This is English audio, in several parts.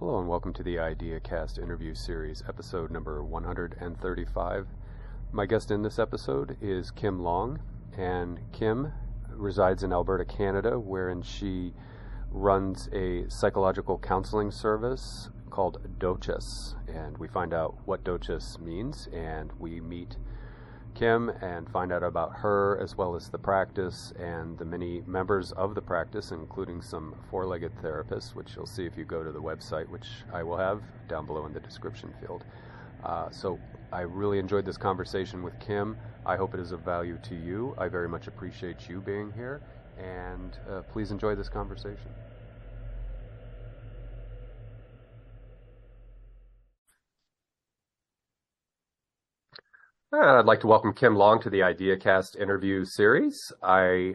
Hello and welcome to the IdeaCast interview series, episode number 135. My guest in this episode is Kim Long, and Kim resides in Alberta, Canada, wherein she runs a psychological counseling service called Dochas. And we find out what Dochas means, and we meet Kim and find out about her as well as the practice and the many members of the practice, including some four-legged therapists, which you'll see if you go to the website, which I will have down below in the description field. So I really enjoyed this conversation with Kim. I hope it is of value to you. I very much appreciate you being here, and please enjoy this conversation. I'd like to welcome Kim Long to the IdeaCast interview series. I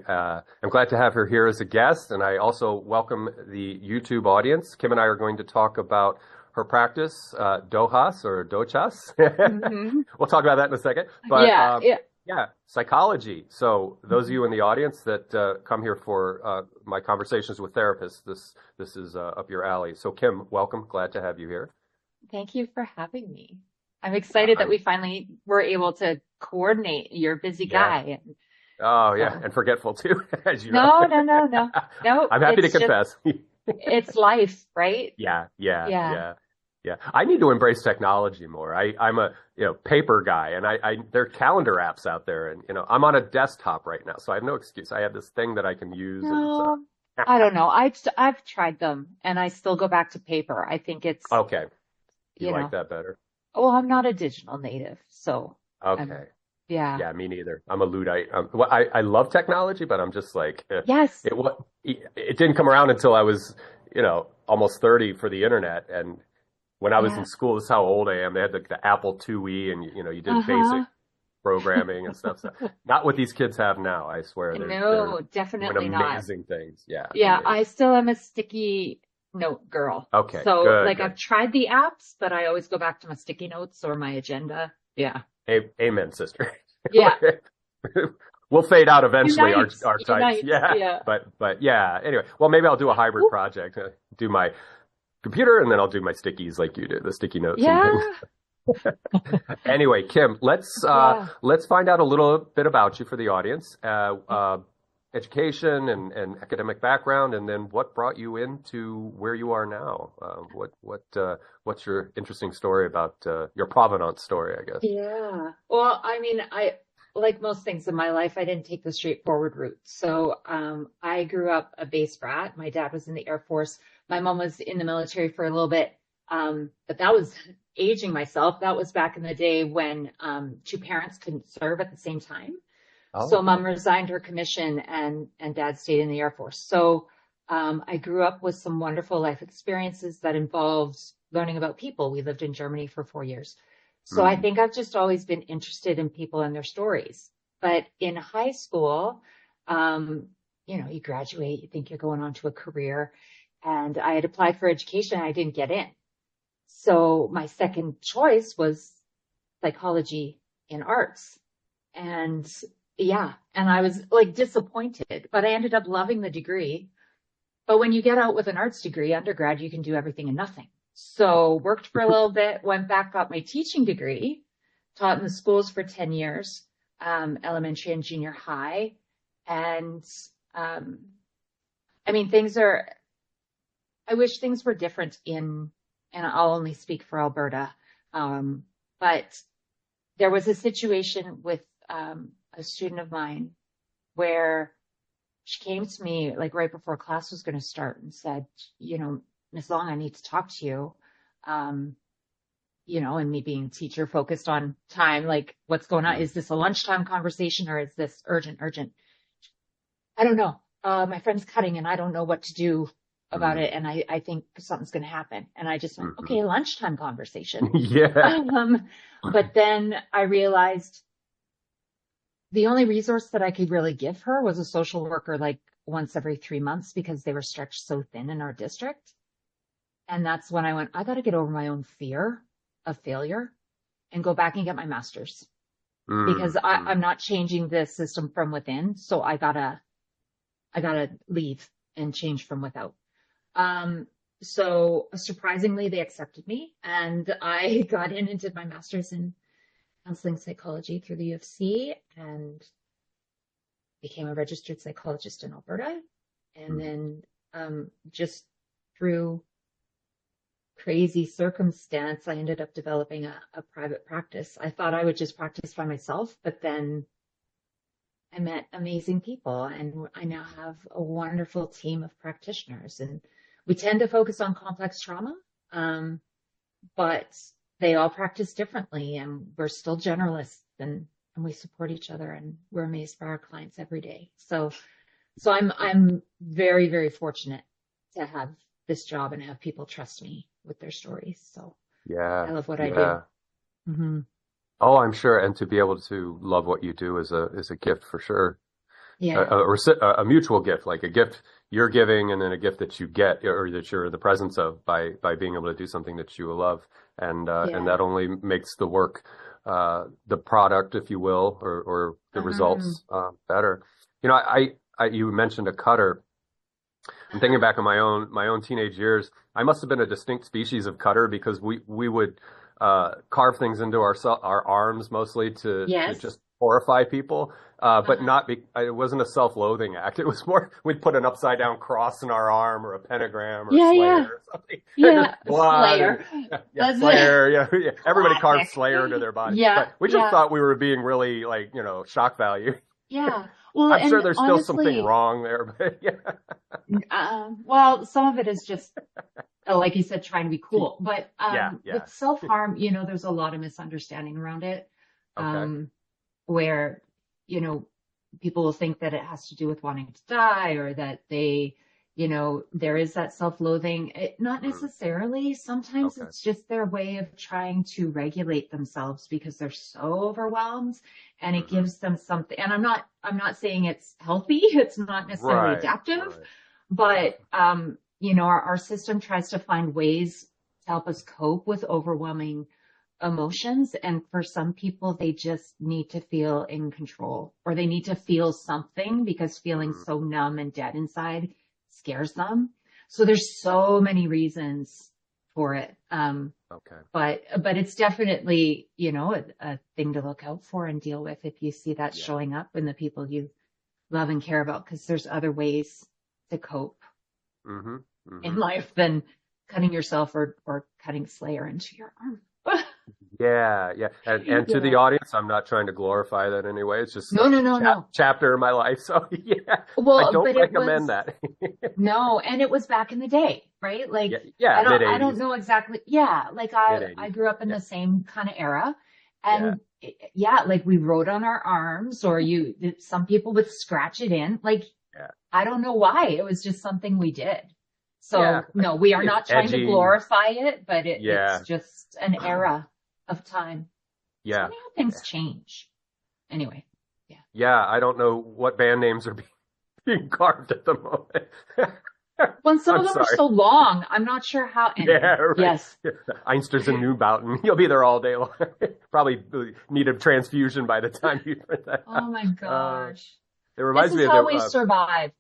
am glad to have her here as a guest, and I also welcome the YouTube audience. Kim and I are going to talk about her practice, Dochas or Dochas. Mm-hmm. We'll talk about that in a second. But yeah, psychology. So those of you in the audience that come here for my conversations with therapists, this is up your alley. So Kim, welcome. Glad to have you here. Thank you for having me. I'm excited that we finally were able to coordinate. You're a busy guy. Oh, yeah. And forgetful, too, as you know. No. I'm happy to confess. It's life, right? Yeah. I need to embrace technology more. I'm a paper guy, and there are calendar apps out there, and I'm on a desktop right now, so I have no excuse. I have this thing that I can use. No, I don't know. I've tried them, and I still go back to paper. I think it's okay. You like that better? Well, I'm not a digital native, so. Okay. Yeah, me neither. I'm a Luddite. I love technology, but I'm just like, yes. It didn't come around until I was, almost 30 for the internet. And when I was in school, this is how old I am. They had the Apple IIe, and you did basic programming and stuff. So not what these kids have now. I swear. No, definitely not. Amazing things. Yeah. Yeah, amazing. I still am a sticky note girl. Okay. So good. I've tried the apps, but I always go back to my sticky notes or my agenda. Yeah. Amen, sister. Yeah. We'll fade out eventually, our types. Unite. Yeah. But yeah. Anyway, well, maybe I'll do a hybrid project. Do my computer, and then I'll do my stickies like you do, the sticky notes. Yeah. And things. Anyway, Kim, let's find out a little bit about you for the audience. Education and academic background, and then what brought you into where you are now? What's your interesting story about your provenance story, I guess? Yeah. Well, I mean, I like most things in my life, I didn't take the straightforward route. So I grew up a base brat. My dad was in the Air Force. My mom was in the military for a little bit, but that was aging myself. That was back in the day when two parents couldn't serve at the same time. So mom resigned her commission and dad stayed in the Air Force. So I grew up with some wonderful life experiences that involved learning about people. We lived in Germany for 4 years. So I think I've just always been interested in people and their stories. But in high school, you graduate, you think you're going on to a career. And I had applied for education and I didn't get in. So my second choice was psychology in arts. And I was disappointed, but I ended up loving the degree. But when you get out with an arts degree, undergrad, you can do everything and nothing. So worked for a little bit, went back, got my teaching degree, taught in the schools for 10 years, elementary and junior high. And, I wish things were different and I'll only speak for Alberta. But there was a situation with, a student of mine where she came to me right before class was going to start and said, Miss Long, I need to talk to you. And me being a teacher focused on time, what's going on? Is this a lunchtime conversation or is this urgent? I don't know. My friend's cutting and I don't know what to do about it. And I think something's going to happen. And I just went, okay, lunchtime conversation. Yeah. But then I realized the only resource that I could really give her was a social worker once every 3 months because they were stretched so thin in our district. And that's when I went, I got to get over my own fear of failure and go back and get my master's because I'm not changing the system from within. So I gotta leave and change from without. So surprisingly, they accepted me, and I got in and did my master's in counseling psychology through the U of C and became a registered psychologist in Alberta. And Mm. then just through crazy circumstance, I ended up developing a private practice. I thought I would just practice by myself, but then I met amazing people, and I now have a wonderful team of practitioners. And we tend to focus on complex trauma, but they all practice differently, and we're still generalists, and we support each other, and we're amazed by our clients every day. So I'm very, very fortunate to have this job and have people trust me with their stories. So Yeah, I love what I do. yeah. Hmm. Oh, I'm sure. And to be able to love what you do is a gift for sure. Yeah. A mutual gift, like a gift you're giving, and then a gift that you get or that you're in the presence of by being able to do something that you love, and Yeah. that only makes the work, the product, if you will, or the Um, results better. You know, you mentioned a cutter. I'm thinking back on my own teenage years. I must have been a distinct species of cutter because we would carve things into our arms mostly to yes. just horrify people, but Uh-huh. not it wasn't a self-loathing act. It was more we'd put an upside down cross in our arm or a pentagram or Yeah, Slayer yeah, or something, and just yeah. blood and Slayer. yeah, That's it. Slayer. Yeah, yeah. Everybody carved Classic. Slayer into their body, Yeah, but we just yeah, thought we were being really like shock value. yeah. Well, I'm sure and there's still something honestly, wrong there, but yeah. well, some of it is just, like you said, trying to be cool. But Yeah, with yeah. self-harm, there's a lot of misunderstanding around it, Okay. um, where, you know, people will think that it has to do with wanting to die or that there is that self-loathing. Not Mm, necessarily. Sometimes okay. it's just their way of trying to regulate themselves because they're so overwhelmed, and it Hmm. gives them something. And I'm not saying it's healthy. It's not necessarily Right, adaptive, right. but our system tries to find ways to help us cope with overwhelming emotions. And for some people, they just need to feel in control, or they need to feel something because feeling Mm, so numb and dead inside scares them. So there's so many reasons for it. okay. But it's definitely, a thing to look out for and deal with if you see that Yeah. showing up in the people you love and care about, because there's other ways to cope Hmm. in Hmm. life than cutting yourself or cutting Slayer into your arm. Yeah, yeah. And to the Yeah. audience, I'm not trying to glorify that anyway. It's just No, a no, no, no. chapter in my life. So yeah, I Well, don't but it recommend was that. no, and it was back in the day, right? Yeah, Like yeah, I don't mid I don't 80s, know exactly. Yeah, like mid I 80s. grew up in Yeah, the same kind of era, yeah, and yeah, like we wrote on our arms, or some people would scratch it in. Like yeah, I don't know why. It was just something we did. yeah. So no, we are It's not trying to edgy. glorify it, but it's Yeah, just an era of time. It's yeah, funny how things change. Anyway, yeah. yeah. I don't know what band names are being carved at the moment. When some of I'm them are sorry. so long, I'm not sure how. Yeah, Anyway, right. yes. Einsters and Newbouten. You'll be there all day long. Probably need a transfusion by the time you print that Oh out. my Uh, gosh. it This reminds is me of the, how we survive,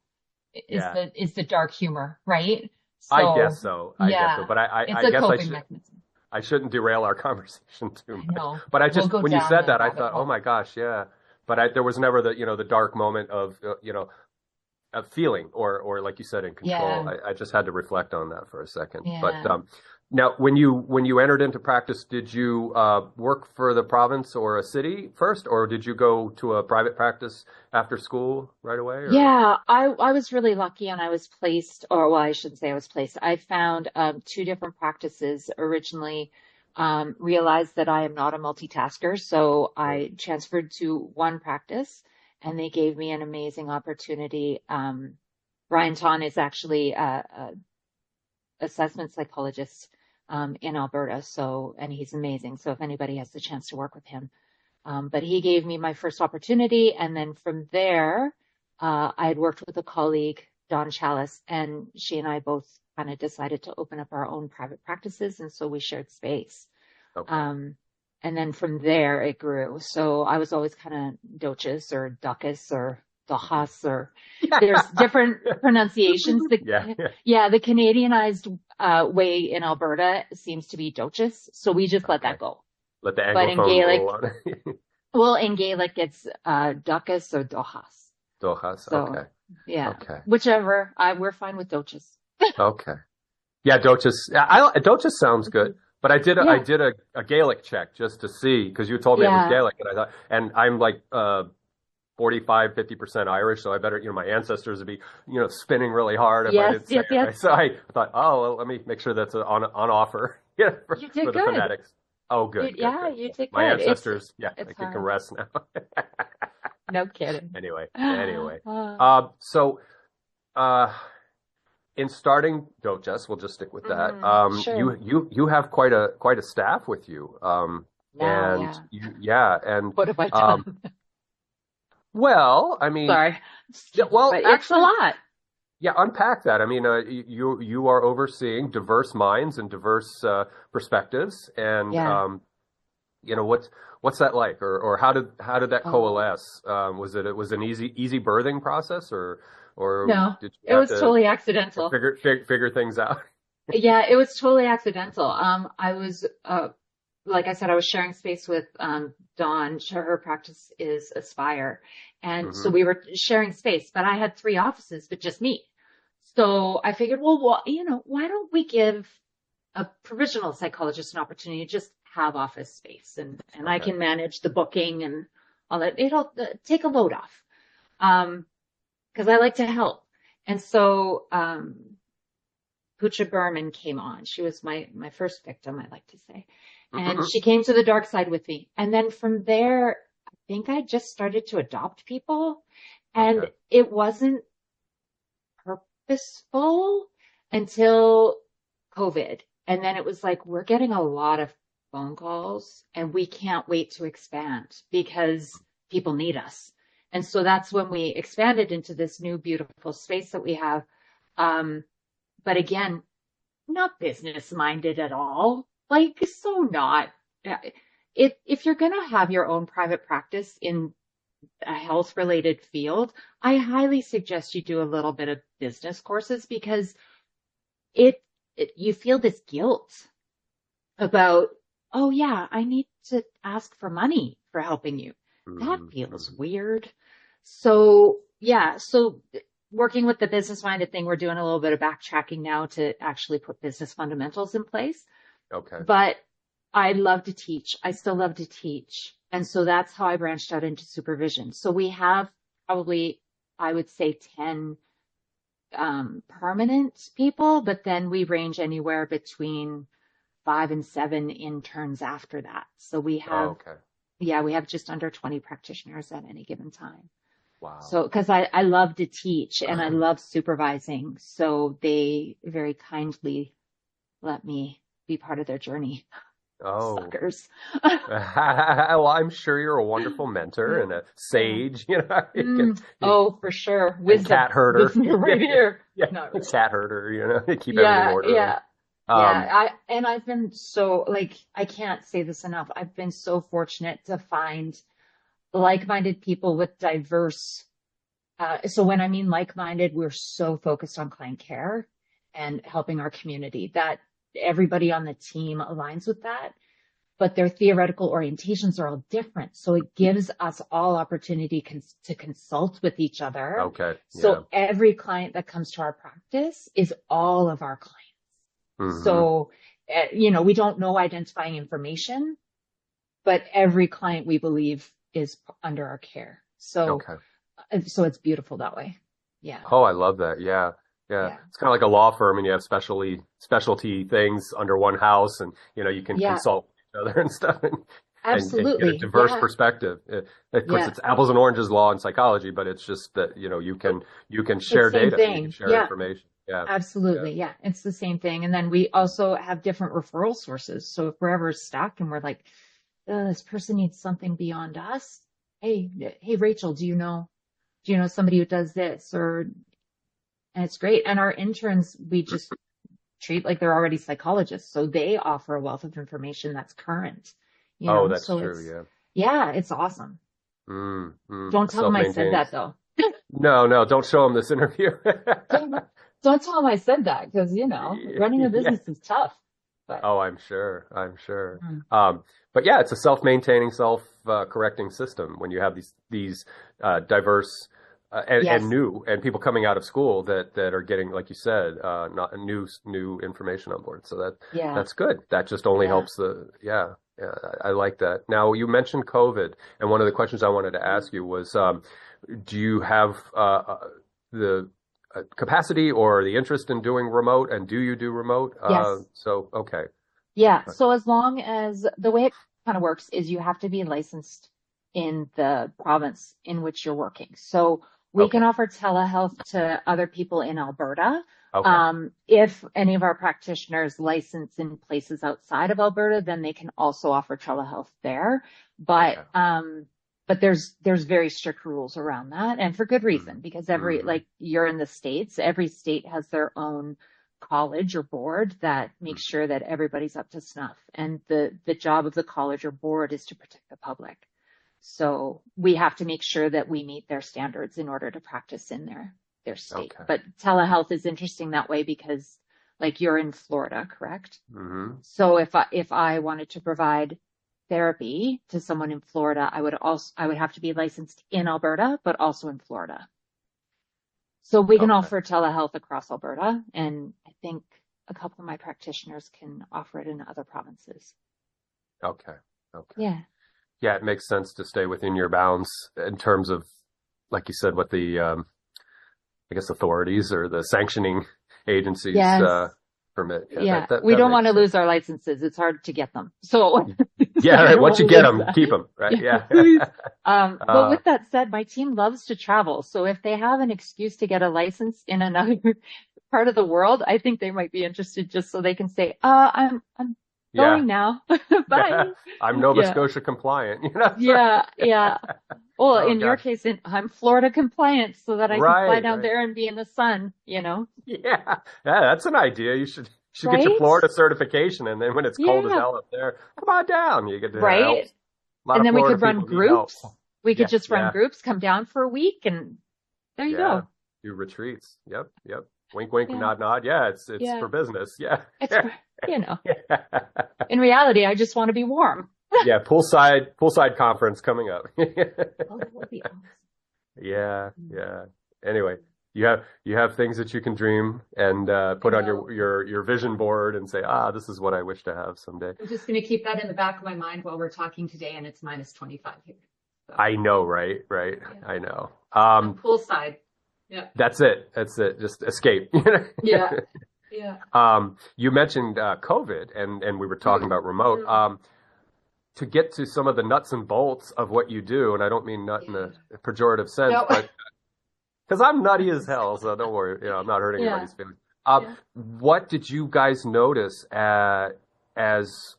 is yeah, the dark humor, right? I So guess so. I guess so. yeah, But it's I a guess coping mechanism. I shouldn't derail our conversation too I much. know. But We'll go when you down said the that, I rabbit thought, oh hole. my gosh, yeah. But there was never the dark moment of, a feeling or like you said, in control. Yeah, I just had to reflect on that for a second. But yeah. now, when you entered into practice, did you work for the province or a city first, or did you go to a private practice after school right away? Or Yeah, I was really lucky, and I was placed, or well, I shouldn't say I was placed. I found two different practices originally, realized that I am not a multitasker, so I transferred to one practice, and they gave me an amazing opportunity. Brian Ton is actually a assessment psychologist in Alberta, and he's amazing. So if anybody has the chance to work with him, but he gave me my first opportunity. And then from there, I had worked with a colleague, Dawn Chalice, and she and I both kind of decided to open up our own private practices. And so we shared space. okay, Um, and then from there, it grew. So I was always kind of Dochas or Dochas or Dochas, or there's different pronunciations. The Canadianized way in Alberta seems to be Dochas, so we just let that go. Let the But in Anglophone Gaelic, roll on. well, in Gaelic it's Dochas or Dochas. Dochas, So, okay. yeah, Okay. whichever. We're fine with Dochas. Okay. Yeah, Dochas. Dochas sounds good. But I did a Gaelic check just to see, because you told me it was Gaelic, and I thought, and I'm like 45-50% Irish, so I better, my ancestors would be, spinning really hard if I didn't say it right. So I thought, well, let me make sure that's on offer for the phonetics. Oh, good. You did good. My ancestors, I can rest now. No kidding. Anyway. So, in starting Dochas, we'll just stick with that. Sure. You have quite a staff with you. And and what have I done? Well, I mean, sorry. Well, but actually, it's a lot. Yeah, unpack that. I mean, you are overseeing diverse minds and diverse perspectives, and what's that like, or how did that coalesce? Was it an easy birthing process, or no? Did you it was totally accidental. Figure things out. Yeah, it was totally accidental. I was like I said, I was sharing space with Dawn. Her practice is Aspire. And so we were sharing space, but I had 3 offices, but just me. So I figured, well, why don't we give a provisional psychologist an opportunity to just have office space, and I can manage the booking and all that. It'll take a load off. Cause I like to help. And so, Pooja Berman came on. She was my first victim, I like to say. And she came to the dark side with me. And then from there, I think I just started to adopt people, and it wasn't purposeful until COVID. And then it was like, we're getting a lot of phone calls and we can't wait to expand because people need us. And so that's when we expanded into this new beautiful space that we have. But again, not business minded at all. Like, so not. If you're going to have your own private practice in a health related field, I highly suggest you do a little bit of business courses, because you feel this guilt about, oh yeah, I need to ask for money for helping you. That feels weird. So working with the business minded thing, we're doing a little bit of backtracking now to actually put business fundamentals in place. Okay. But I love to teach. I still love to teach. And so that's how I branched out into supervision. So we have probably, I would say, 10 permanent people, but then we range anywhere between 5 and 7 interns after that. So we have, we have just under 20 practitioners at any given time. Wow. So, because I love to teach and I love supervising. So they very kindly let me be part of their journey. Oh, suckers. Well, I'm sure you're a wonderful mentor and a sage, for sure. Wisdom. Cat herder. Right here. Not really. Cat herder, keep everything in order. I've been so, I can't say this enough. I've been so fortunate to find like-minded people with diverse, so when I mean like-minded, we're so focused on client care and helping our community that everybody on the team aligns with that, but their theoretical orientations are all different. So it gives us all opportunity to consult with each other. Okay. So every client that comes to our practice is all of our clients. So, we don't know identifying information, but every client we believe is under our care. So, so it's beautiful that way. Yeah. Oh, I love that. Yeah. It's kind of like a law firm, and you have specialty things under one house, and you can consult with each other and stuff, absolutely, and get a diverse perspective. Of course, it's apples and oranges law in psychology, but it's just that you can share data, you can share information. Yeah, absolutely. Yeah, it's the same thing. And then we also have different referral sources. So if we're ever stuck and we're like, this person needs something beyond us, hey, Rachel, do you know somebody who does this? And it's great. And our interns, we just treat like they're already psychologists. So they offer a wealth of information that's current. That's true. Yeah, it's awesome. Don't tell them I said that, though. No, don't show him this interview. Don't, don't tell them I said that because, running a Yeah. business is tough. But Oh, I'm sure. I'm sure. mm, But yeah, it's a self-maintaining, self-correcting system when you have these diverse and yes, new and people coming out of school that are getting, like you said, not new information on board. So yeah, that's good. That just only yeah. helps yeah, I like that. Now you mentioned COVID, and one of the questions I wanted to ask you was, do you have the capacity or the interest in doing remote, and do you do remote? Yes. So okay. Yeah. So as long as the way it kind of works is you have to be licensed in the province in which you're working. So we Okay. can offer telehealth to other people in Alberta. Okay. If any of our practitioners license in places outside of Alberta, then they can also offer telehealth there. Okay. But there's very strict rules around that, and for good reason, because Mm-hmm. like you're in the States, every state has their own college or board that makes Mm-hmm. sure that everybody's up to snuff. And the job of the college or board is to protect the public. So we have to make sure that we meet their standards in order to practice in their state. Okay. But telehealth is interesting that way because like you're in Florida, correct? Mm-hmm. So if I wanted to provide therapy to someone in Florida, I would have to be licensed in Alberta, but also in Florida. So we can Okay. offer telehealth across Alberta, and I think a couple of my practitioners can offer it in other provinces. Okay. Okay. Yeah. Yeah, it makes sense to stay within your bounds in terms of, like you said, what the I guess authorities or the sanctioning agencies Yes. permit. Yeah, Yeah. We that don't want makes to sense. lose our licenses. It's hard to get them. So, so Yeah, we right. don't Once want you to get lose them, that. keep them. Right. Yeah, Yeah. please. But uh, with that said, my team loves to travel. So if they have an excuse to get a license in another part of the world, I think they might be interested just so they can say, I'm yeah. going now. Yeah. Bye. I'm Nova Yeah. Scotia compliant. You know. Yeah. Yeah. Well, Oh in your gosh. case, I'm Florida compliant so that I can fly Right. down Right. there and be in the sun, Yeah. Yeah. That's an idea. You should get your right? Florida certification, and then when it's cold as Yeah. hell up there, come on down. You get to help. Right. A lot And of then we Florida could run people need help. groups. We could Yeah. just run Yeah. groups, come down for a week, and there you Yeah. go. Do retreats. Yep. Yep. Wink, wink, Yeah. nod, nod. Yeah. It's Yeah. for business. Yeah. It's, in reality, I just want to be warm. Yeah. Poolside conference coming up. Oh, that would be awesome. Yeah. Yeah. Anyway, you have things that you can dream and I put on know. your vision board and say, this is what I wish to have someday. I'm just going to keep that in the back of my mind while we're talking today, and it's minus 25 here. So, I know, right? Right. yeah. I know. I'm poolside. Yeah. That's it. That's it. Just escape. Yeah. Yeah. You mentioned COVID, and we were talking about remote. To get to some of the nuts and bolts of what you do, and I don't mean nut in Yeah. a pejorative sense, No. but because I'm nutty as hell, so don't worry. I'm not hurting Yeah. anybody's feelings. Yeah. What did you guys notice as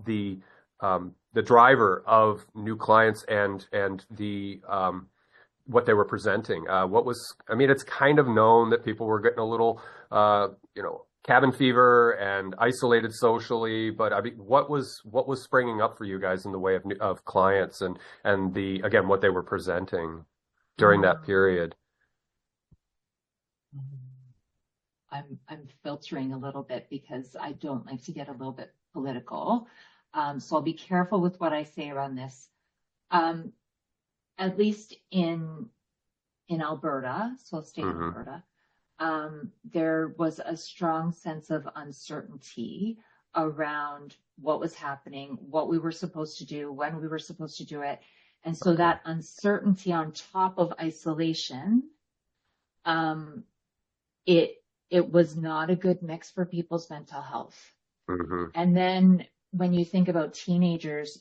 the driver of new clients and the what they were presenting? What was? I mean, it's kind of known that people were getting a little, cabin fever and isolated socially. But I mean, what was springing up for you guys in the way of clients and again what they were presenting during that Um, period? I'm filtering a little bit because I don't like to get a little bit political. So I'll be careful with what I say around this. Um, at least in Alberta, so I'll stay in Hmm. Alberta, there was a strong sense of uncertainty around what was happening, what we were supposed to do, when we were supposed to do it. And so Okay. that uncertainty on top of isolation, um, it was not a good mix for people's mental health. Hmm. And then when you think about teenagers,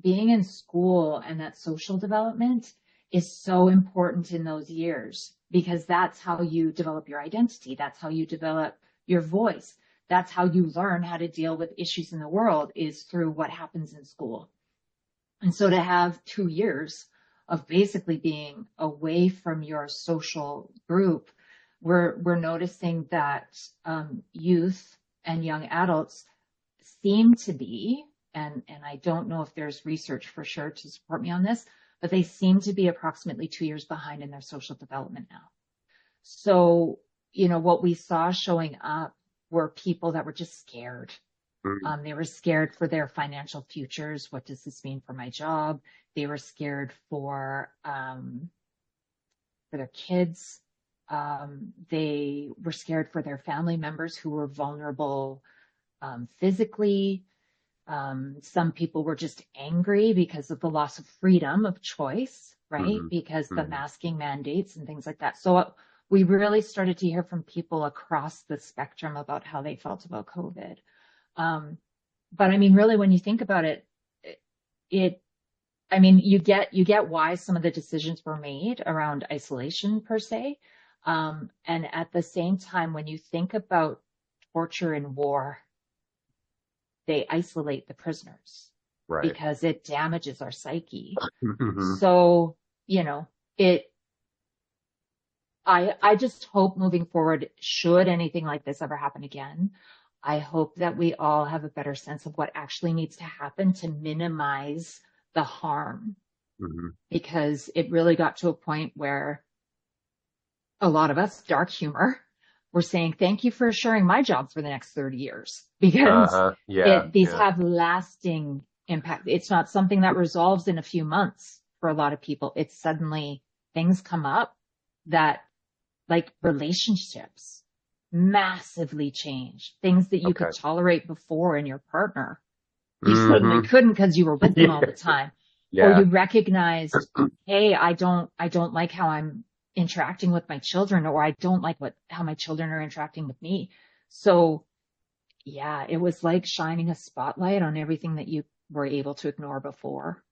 being in school and that social development is so important in those years because that's how you develop your identity. That's how you develop your voice. That's how you learn how to deal with issues in the world is through what happens in school. And so to have 2 years of basically being away from your social group, we're noticing that youth and young adults seem to be, and I don't know if there's research for sure to support me on this, but they seem to be approximately 2 years behind in their social development now. So, what we saw showing up were people that were just scared. They were scared for their financial futures. What does this mean for my job? They were scared for their kids. They were scared for their family members who were vulnerable physically. Some people were just angry because of the loss of freedom of choice, right? Because the masking mandates and things like that. So we really started to hear from people across the spectrum about how they felt about COVID. But I mean, really, when you think about it, you get why some of the decisions were made around isolation per se. And at the same time, when you think about torture in war, they isolate the prisoners, right? Because it damages our psyche. So, I just hope moving forward, should anything like this ever happen again, I hope that we all have a better sense of what actually needs to happen to minimize the harm. Because it really got to a point where a lot of us, dark humor, were saying, thank you for assuring my job for the next 30 years. Because these have lasting impact. It's not something that resolves in a few months for a lot of people. It's suddenly things come up that, like relationships, massively change. Things that you could tolerate before in your partner, you suddenly couldn't because you were with them all the time. Or you recognized, hey, I don't like how I'm interacting with my children, or I don't like how my children are interacting with me. So it was like shining a spotlight on everything that you were able to ignore before.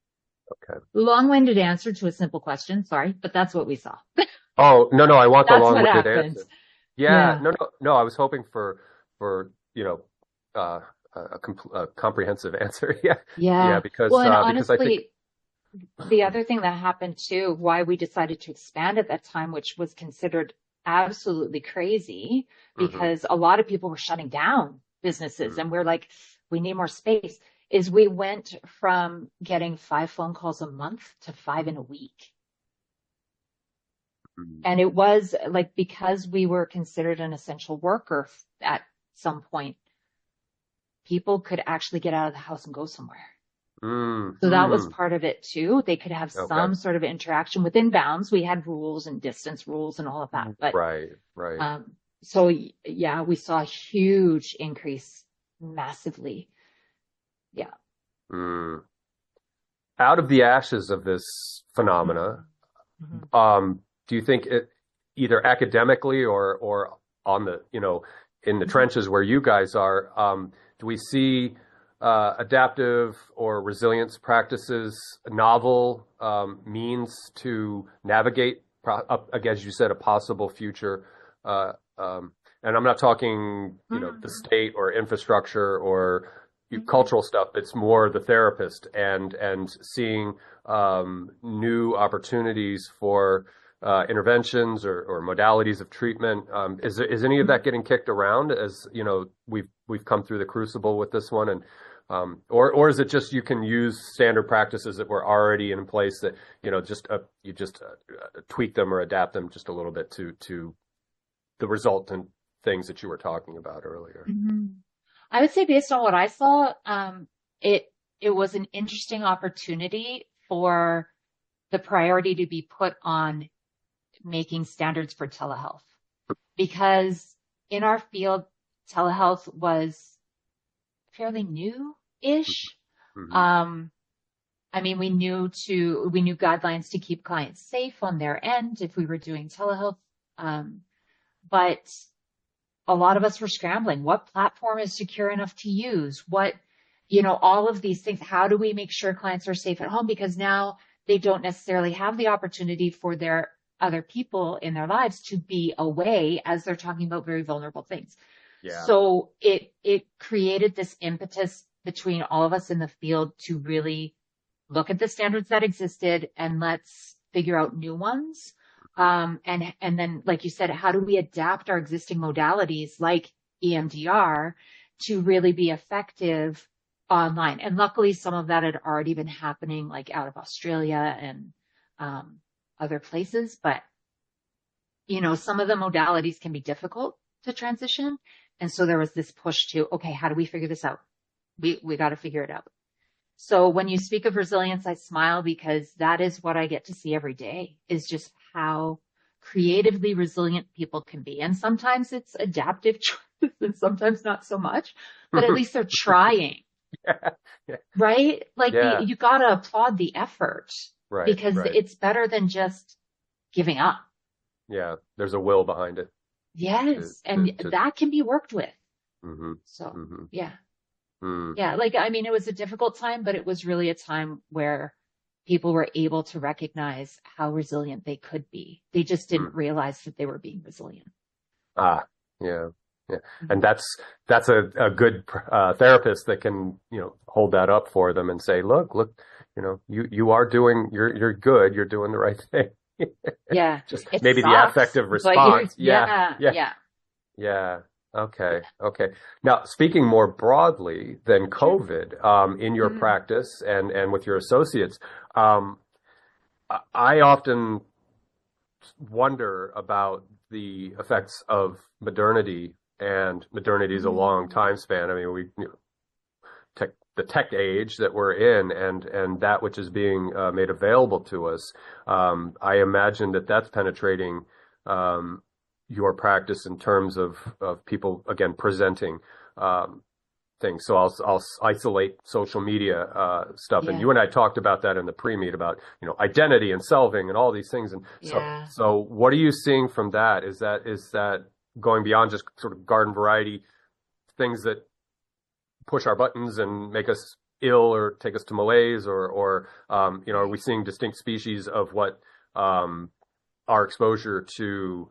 Okay. Long-winded answer to a simple question. Sorry, but that's what we saw. Oh, no, I want the long-winded happens. answer. Yeah. No, I was hoping for a comprehensive answer. Because well, and because honestly, I think the other thing that happened too, why we decided to expand at that time, which was considered absolutely crazy, because a lot of people were shutting down businesses, and we're like, we need more space, is we went from getting 5 phone calls a month to 5 in a week. And it was like, because we were considered an essential worker at some point, people could actually get out of the house and go somewhere. So that was part of it too. They could have some sort of interaction within bounds. We had rules and distance rules and all of that. But right. So we saw a huge increase, massively. Yeah. Out of the ashes of this phenomena, do you think it, either academically or on the, in the trenches where you guys are, do we see adaptive or resilience practices, novel means to navigate, as you said, a possible future? And I'm not talking, the state or infrastructure or cultural stuff. It's more the therapist and seeing new opportunities for interventions or modalities of treatment. Is any of that getting kicked around as we've come through the crucible with this one, and or is it just you can use standard practices that were already in place that you just tweak them or adapt them just a little bit to the resultant things that you were talking about earlier? I would say, based on what I saw, it was an interesting opportunity for the priority to be put on making standards for telehealth, because in our field, telehealth was fairly new-ish. We knew guidelines to keep clients safe on their end if we were doing telehealth. But a lot of us were scrambling. What platform is secure enough to use? All of these things. How do we make sure clients are safe at home? Because now they don't necessarily have the opportunity for their other people in their lives to be away as they're talking about very vulnerable things. So it created this impetus between all of us in the field to really look at the standards that existed and let's figure out new ones. And then, like you said, how do we adapt our existing modalities like EMDR to really be effective online. And luckily some of that had already been happening like out of Australia and other places. But, some of the modalities can be difficult to transition. And so there was this push to, okay, how do we figure this out? We got to figure it out. So when you speak of resilience, I smile because that is what I get to see every day, is just how creatively resilient people can be. And sometimes it's adaptive choices and sometimes not so much, but at least they're trying. Yeah. Right? Like Yeah. you got to applaud the effort Right. because Right. it's better than just giving up. Yeah. There's a will behind it. Yes. And that can be worked with. Mm-hmm. So, Mm-hmm. yeah. Mm. Yeah. Like, I mean, it was a difficult time, but it was really a time where people were able to recognize how resilient they could be. They just didn't realize that they were being resilient. Ah, yeah. Yeah. And that's a good therapist that can, hold that up for them and say, look, you are doing, you're good. You're doing the right thing. Yeah. Just It maybe the sucks, affective but response. yeah. Yeah. Okay. Now, speaking more broadly than COVID, in your practice and with your associates, I often wonder about the effects of modernity, and modernity is a long time span. I mean, the tech age that we're in, and that which is being made available to us. I imagine that's penetrating your practice in terms of people again presenting things. So I'll isolate social media stuff, and you and I talked about that in the pre-meet about identity and selving and all these things. And so what are you seeing from that? Is that going beyond just sort of garden variety things that push our buttons and make us ill or take us to malaise, or are we seeing distinct species of what our exposure to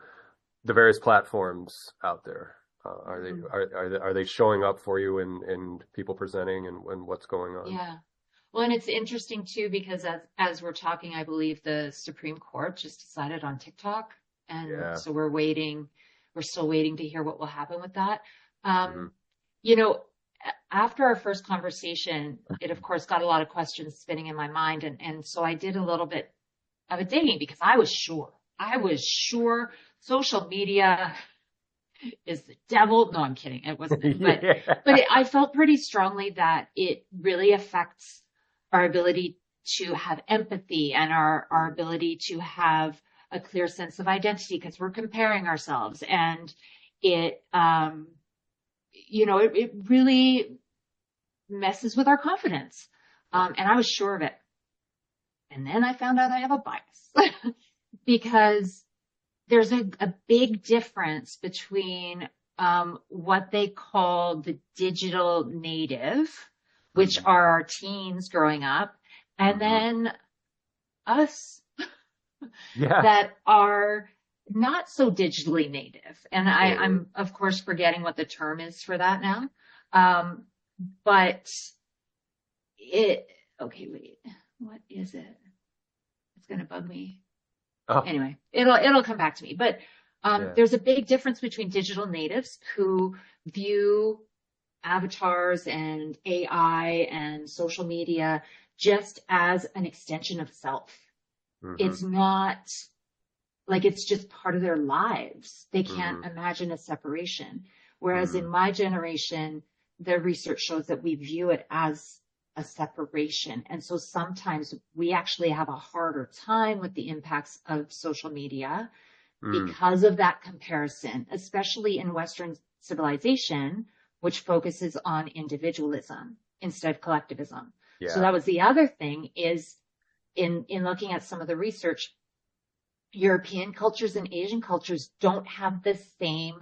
the various platforms out there? Are they showing up for you in people presenting and what's going on? Yeah. Well, and it's interesting too, because as we're talking, I believe the Supreme Court just decided on TikTok. And so we're still waiting to hear what will happen with that. After our first conversation, it of course got a lot of questions spinning in my mind. And so I did a little bit of a digging because I was sure social media is the devil. No, I'm kidding. It wasn't. But I felt pretty strongly that it really affects our ability to have empathy and our ability to have a clear sense of identity, because we're comparing ourselves, and it really messes with our confidence. And I was sure of it. And then I found out I have a bias because there's a big difference between what they call the digital native, which are our teens growing up, and then us that are not so digitally native. And I'm of course forgetting what the term is for that now. But okay, wait, what is it? It's going to bug me. Anyway, it'll come back to me. But there's a big difference between digital natives who view avatars and AI and social media just as an extension of self. It's not like it's just part of their lives. They can't imagine a separation. Whereas in my generation, the research shows that we view it as a separation. And so sometimes we actually have a harder time with the impacts of social media because of that comparison, especially in Western civilization, which focuses on individualism instead of collectivism. So that was the other thing, is in looking at some of the research, European cultures and Asian cultures don't have the same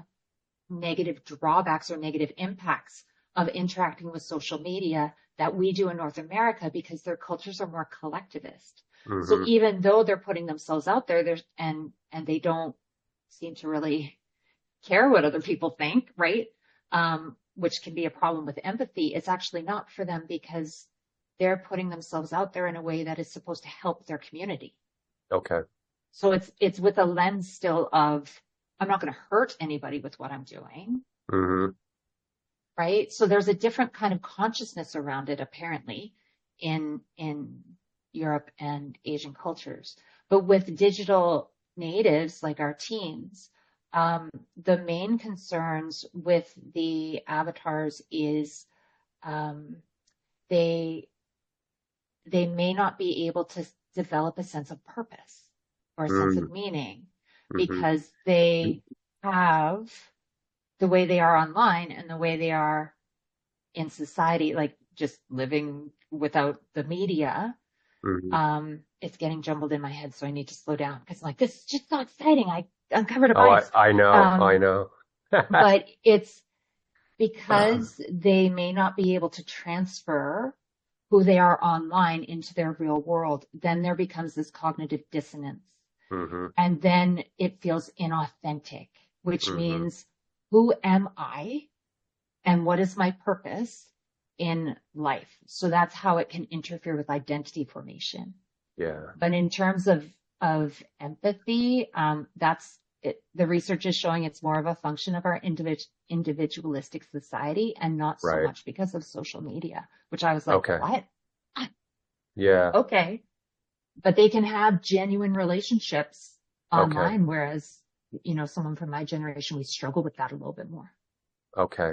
negative drawbacks or negative impacts of interacting with social media that we do in North America, because their cultures are more collectivist. So even though they're putting themselves out there, and they don't seem to really care what other people think, right? Which can be a problem with empathy. It's actually not for them, because they're putting themselves out there in a way that is supposed to help their community. Okay. So it's with a lens still of, I'm not going to hurt anybody with what I'm doing. right? So there's a different kind of consciousness around it, apparently, in Europe and Asian cultures. But with digital natives like our teens, the main concerns with the avatars is they may not be able to develop a sense of purpose or a sense of meaning because they have the way they are online and the way they are in society, like just living without the media. It's getting jumbled in my head, so I need to slow down because I'm like, this is just so exciting. I uncovered a bias. I know. But it's because they may not be able to transfer who they are online into their real world, then there becomes this cognitive dissonance. And then it feels inauthentic, which means, who am I and what is my purpose in life? So that's how it can interfere with identity formation. Yeah. But in terms of empathy, that's it. The research is showing it's more of a function of our individualistic society and not so much because of social media, which I was like, what? Yeah. Okay. But they can have genuine relationships online, whereas, someone from my generation, we struggle with that a little bit more. Okay.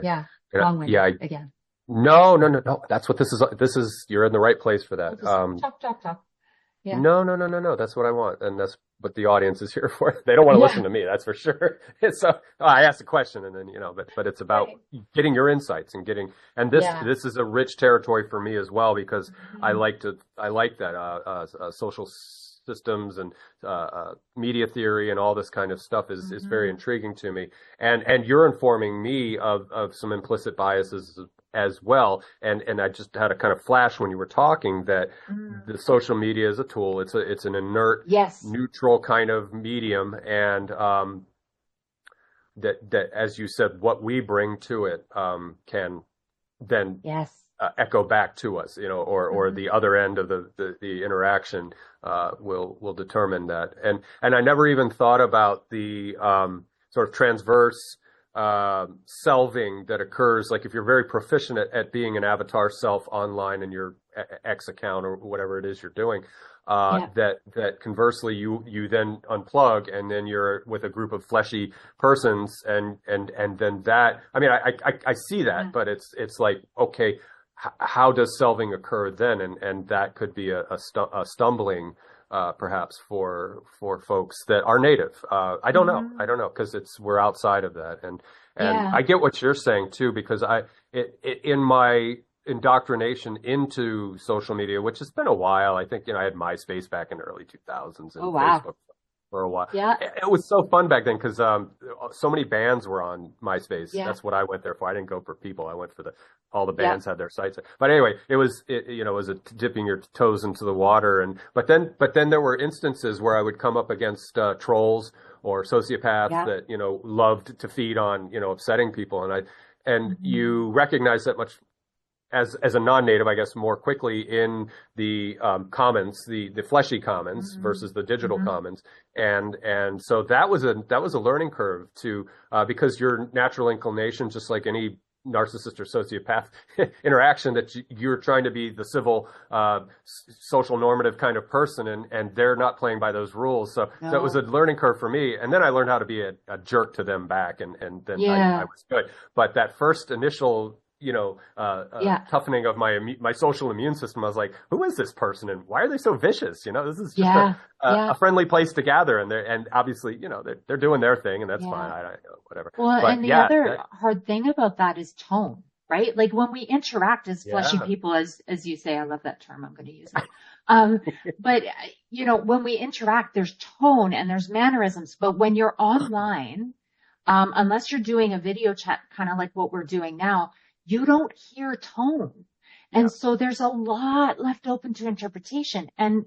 Yeah. Long-winded again. No. That's what this is. You're in the right place for that. Talk. Yeah. No. That's what I want. And that's what the audience is here for. They don't want to listen to me. That's for sure. It's I asked a question and then, but it's about getting your insights and this is a rich territory for me as well, because I like that, social systems and, media theory and all this kind of stuff is very intriguing to me. And you're informing me of some implicit biases as well. And I just had a kind of flash when you were talking that the social media is a tool. It's an inert, neutral kind of medium. And, that as you said, what we bring to it, can then echo back to us, or the other end of the interaction, will determine that. And I never even thought about the, sort of transverse, selving that occurs. Like if you're very proficient at being an avatar self online in your X account or whatever it is you're doing, that conversely you then unplug and then you're with a group of fleshy persons and then that, I mean, I see that, but it's like, okay, how does selving occur then? And that could be a stumbling, perhaps for folks that are native. I don't know, because we're outside of that. And I get what you're saying too, because in my indoctrination into social media, which has been a while, I think, I had MySpace back in the early 2000s and Facebook for a while. Yeah. It was so fun back then because, so many bands were on MySpace. Yeah. That's what I went there for. I didn't go for people. I went for all the bands had their sites. But anyway, it was a dipping your toes into the water. But then there were instances where I would come up against, trolls or sociopaths that, loved to feed on, upsetting people. And you recognize that much as a non-native, I guess, more quickly in the, commons, the fleshy commons versus the digital commons. And so that was a learning curve to, because your natural inclination, just like any narcissist or sociopath interaction, that you're trying to be the civil, social normative kind of person, and they're not playing by those rules. So it was a learning curve for me. And then I learned how to be a jerk to them back, and then I was good. But that first initial, toughening of my social immune system, I was like, who is this person and why are they so vicious? This is just a friendly place to gather, and obviously, they're doing their thing, and that's fine. I whatever. Well, but, and the other hard thing about that is tone, right? Like when we interact as fleshy people, as you say, I love that term, I'm going to use it. But when we interact, there's tone and there's mannerisms. But when you're online, unless you're doing a video chat, kind of like what we're doing now, you don't hear tone. And so there's a lot left open to interpretation. And,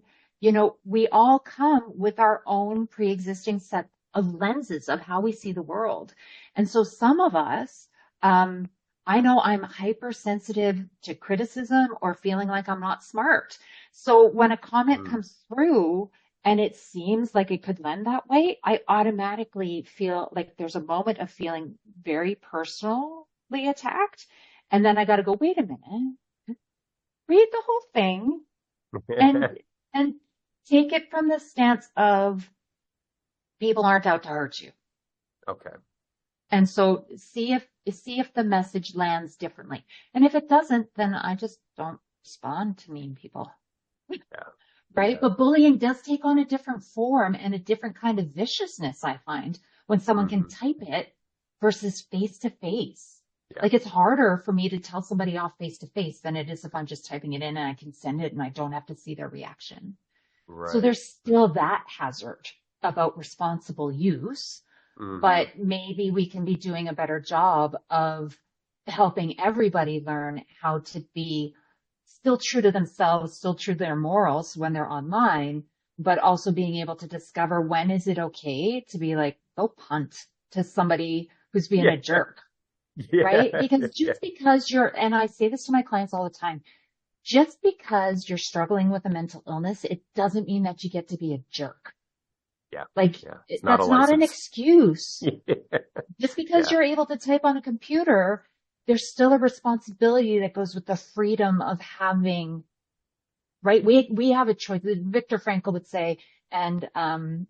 we all come with our own pre-existing set of lenses of how we see the world. And so some of us, I know I'm hypersensitive to criticism or feeling like I'm not smart. So when a comment comes through and it seems like it could lend that way, I automatically feel like there's a moment of feeling very personal verbally attacked. And then I got to go, wait a minute, read the whole thing and, and take it from the stance of people aren't out to hurt you. Okay. And so see if the message lands differently. And if it doesn't, then I just don't respond to mean people. Yeah. Right? Yeah. But bullying does take on a different form and a different kind of viciousness, I find, when someone can type it versus face to face. Like it's harder for me to tell somebody off face to face than it is if I'm just typing it in and I can send it and I don't have to see their reaction. Right. So there's still that hazard about responsible use, but maybe we can be doing a better job of helping everybody learn how to be still true to themselves, still true to their morals when they're online, but also being able to discover when is it okay to be like, go punt to somebody who's being a jerk. Right? Because just because and I say this to my clients all the time, just because you're struggling with a mental illness, it doesn't mean that you get to be a jerk. Yeah. Like, It's that's not an excuse. Just because you're able to type on a computer, there's still a responsibility that goes with the freedom of having, right? We have a choice. Viktor Frankl would say, and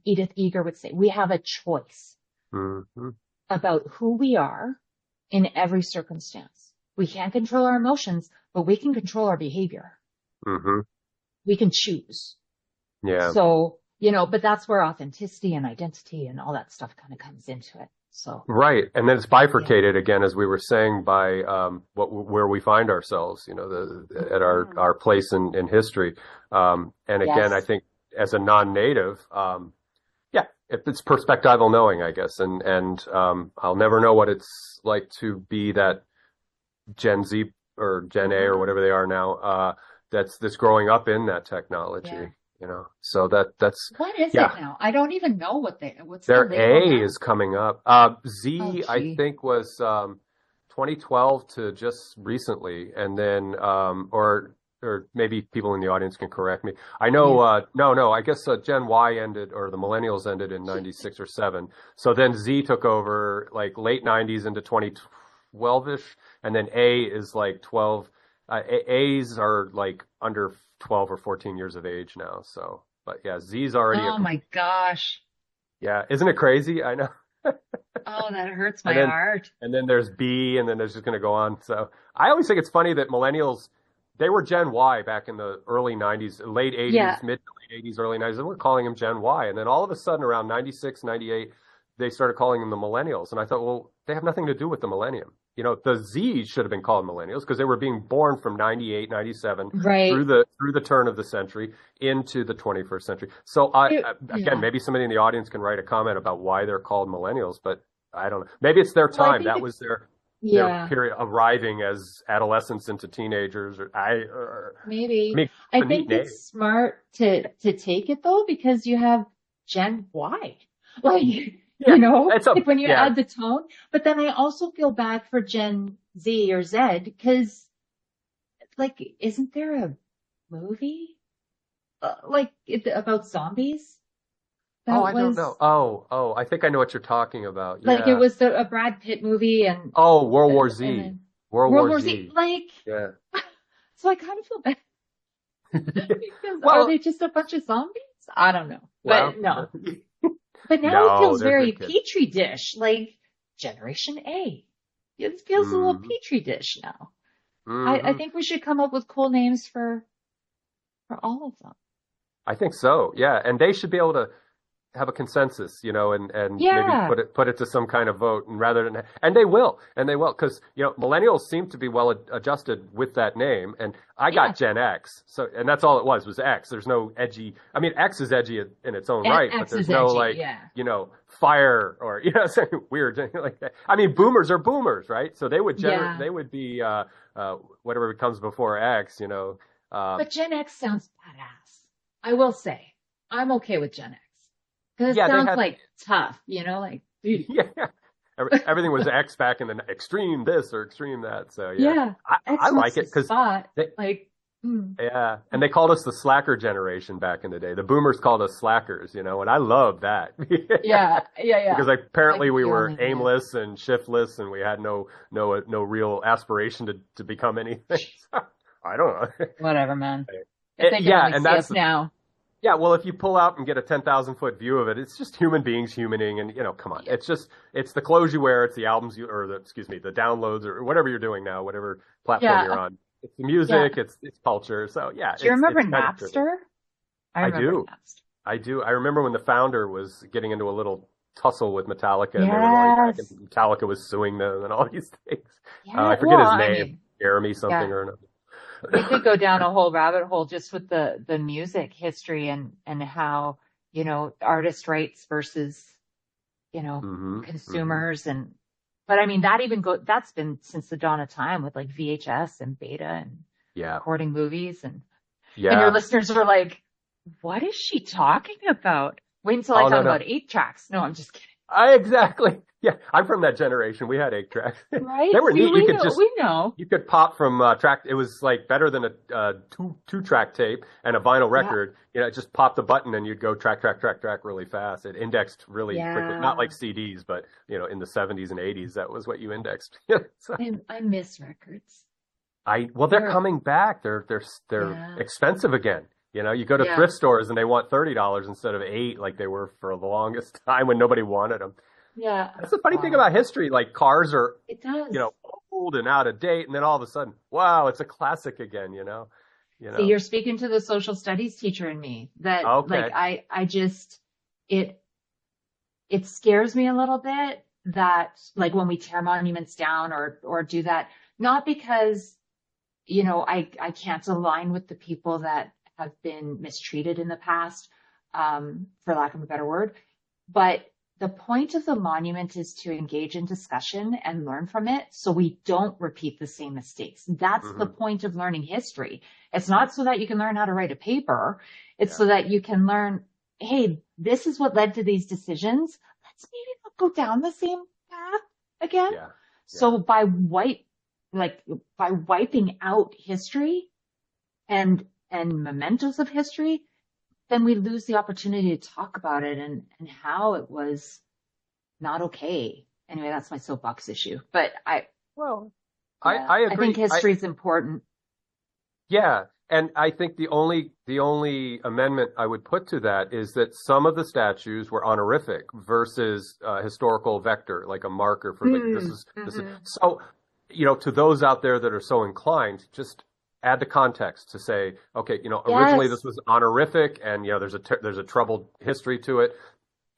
Edith Eger would say, we have a choice about who we are in every circumstance. We can't control our emotions, but we can control our behavior. We can choose. Yeah. So, but that's where authenticity and identity and all that stuff kind of comes into it. So. Right. And then it's bifurcated again, as we were saying, by where we find ourselves, at our place in history. And again, I think as a non-native, it's perspectival knowing, I guess. And I'll never know what it's like to be that Gen Z or Gen A or whatever they are now, that's growing up in that technology. So that's what is it now? I don't even know what's their the label A now? is coming up. Z I think was 2012 to just recently, and then or maybe people in the audience can correct me. I know no, I guess Gen Y ended, or the millennials ended in 96 or 7. So then Z took over like late 90s into 2012ish, and then A is like 12. A's are like under 12 or 14 years of age now. So, but yeah, Z's already. Oh my gosh. Yeah. Isn't it crazy? I know. Oh, that hurts my heart. And then there's B, and then there's just going to go on. So I always think it's funny that millennials, they were Gen Y back in the early 90s, late 80s, mid to late 80s, early 90s. And we're calling them Gen Y. And then all of a sudden around 96, 98, they started calling them the millennials. And I thought, well, they have nothing to do with the millennium. The Z should have been called millennials because they were being born from 98, 97 through the turn of the century into the 21st century. So again, maybe somebody in the audience can write a comment about why they're called millennials, but I don't know. Maybe it's their time. That was their period, arriving as adolescents into teenagers. Maybe. I think it's smart to take it though, because you have Gen Y. Like when you add the tone. But then I also feel bad for Gen Z or Z, because like, isn't there a movie about zombies? I don't know. Oh, I think I know what you're talking about. Like it was a Brad Pitt movie and World War Z. World War Z. So I kind of feel bad because are they just a bunch of zombies? I don't know, but no. But now it feels very petri dish, like Generation A. It feels a little petri dish now. I think we should come up with cool names for all of them. I think so, yeah. And they should be able to have a consensus, and maybe put it to some kind of vote, and and they will, because millennials seem to be well adjusted with that name, and I got Gen X, so, and that's all it was X. There's no edgy. I mean, X is edgy in its own right, but there's no edgy, fire or something weird like that. I mean, boomers are boomers, right? So they would they would be whatever comes before X, But Gen X sounds badass. I will say, I'm okay with Gen X. Because it sounds like tough, like. Everything was X back in the extreme this or extreme that. So I like it because Yeah, and they called us the slacker generation back in the day. The boomers called us slackers, and I love that. Yeah, yeah. Because apparently Like we you were only live. aimless and shiftless, and we had no real aspiration to become anything. I don't know. Whatever, man. If they can Yeah, only and see us now. yeah. Well, if you pull out and get a 10,000-foot view of it, it's just human beings humaning, and come on, Yeah. it's the clothes you wear, it's the albums the downloads or whatever you're doing now, whatever platform Yeah. you're on. It's the Yeah. music, it's culture. So yeah, Do you remember it's kind of true. Napster? I remember do. Napster. I do. I remember when the founder was getting into a little tussle with Metallica, and they were going back, Yes. and Metallica was suing them and all these things. Yeah. I forget Well, his I name, mean, Jeremy something yeah. or another. We could go down a whole rabbit hole just with the music history and how, artist rights versus, Hmm. consumers but I mean, that's been since the dawn of time with like VHS and beta and Yeah, recording movies and your yeah. listeners are like, what is she talking about? Wait until I Oh no, talk no. about 8 tracks. No, I'm just kidding. Exactly. Yeah, I'm from that generation. We had 8 tracks. Right? They were See, neat. You could we know. you could pop from track. It was like better than a two track tape and a vinyl Yeah. record. Just pop the button and you'd go track really fast. It indexed really quickly. Not Yeah. like CDs, but in the 70s and 80s, that was what you indexed. So, I miss records. well, they're They're, coming back. They're yeah. expensive again. You go to Yeah. thrift stores and they want $30 instead of 8, like they were for the longest time when nobody wanted them. Yeah. That's the funny thing Wow. about history. Like cars are, It does. old and out of date, and then all of a sudden, wow, it's a classic again. See, you're speaking to the social studies teacher in me that Okay. like I just it scares me a little bit that like when we tear monuments down or do that, not because, I can't align with the people that have been mistreated in the past, for lack of a better word, but the point of the monument is to engage in discussion and learn from it so we don't repeat the same mistakes. That's the Hmm. point of learning history. It's not so that you can learn how to write a paper. It's Yeah. so that you can learn, hey, this is what led to these decisions. Let's maybe not go down the same path again. Yeah. So by wiping out history and mementos of history, then we lose the opportunity to talk about it and how it was not okay. Anyway, that's my soapbox issue. But Well, yeah, I I think agree. history is important. Yeah, and I think the only amendment I would put to that is that some of the statues were honorific versus historical vector, like a marker for like this is. Mm-hmm. So, to those out there that are so inclined, just add the context to say, okay, originally Yes. this was honorific, and there's a troubled history to it.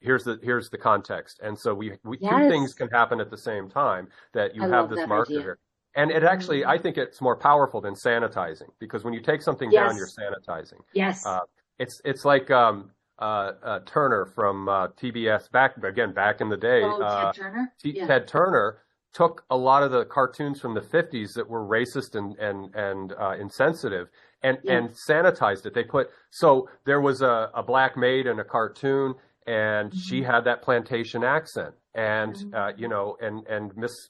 Here's the context, and so we two things Yes. can happen at the same time. That you I have love this that marker idea. here. And it actually, I think it's more powerful than sanitizing, because when you take something down, you're Yes. sanitizing. Yes. It's like Turner from TBS back in the day. Oh, Ted Turner? Yeah. Ted Turner took a lot of the cartoons from the 50s that were racist and insensitive and Yeah. sanitized it. So there was a black maid in a cartoon, and she had that plantation accent and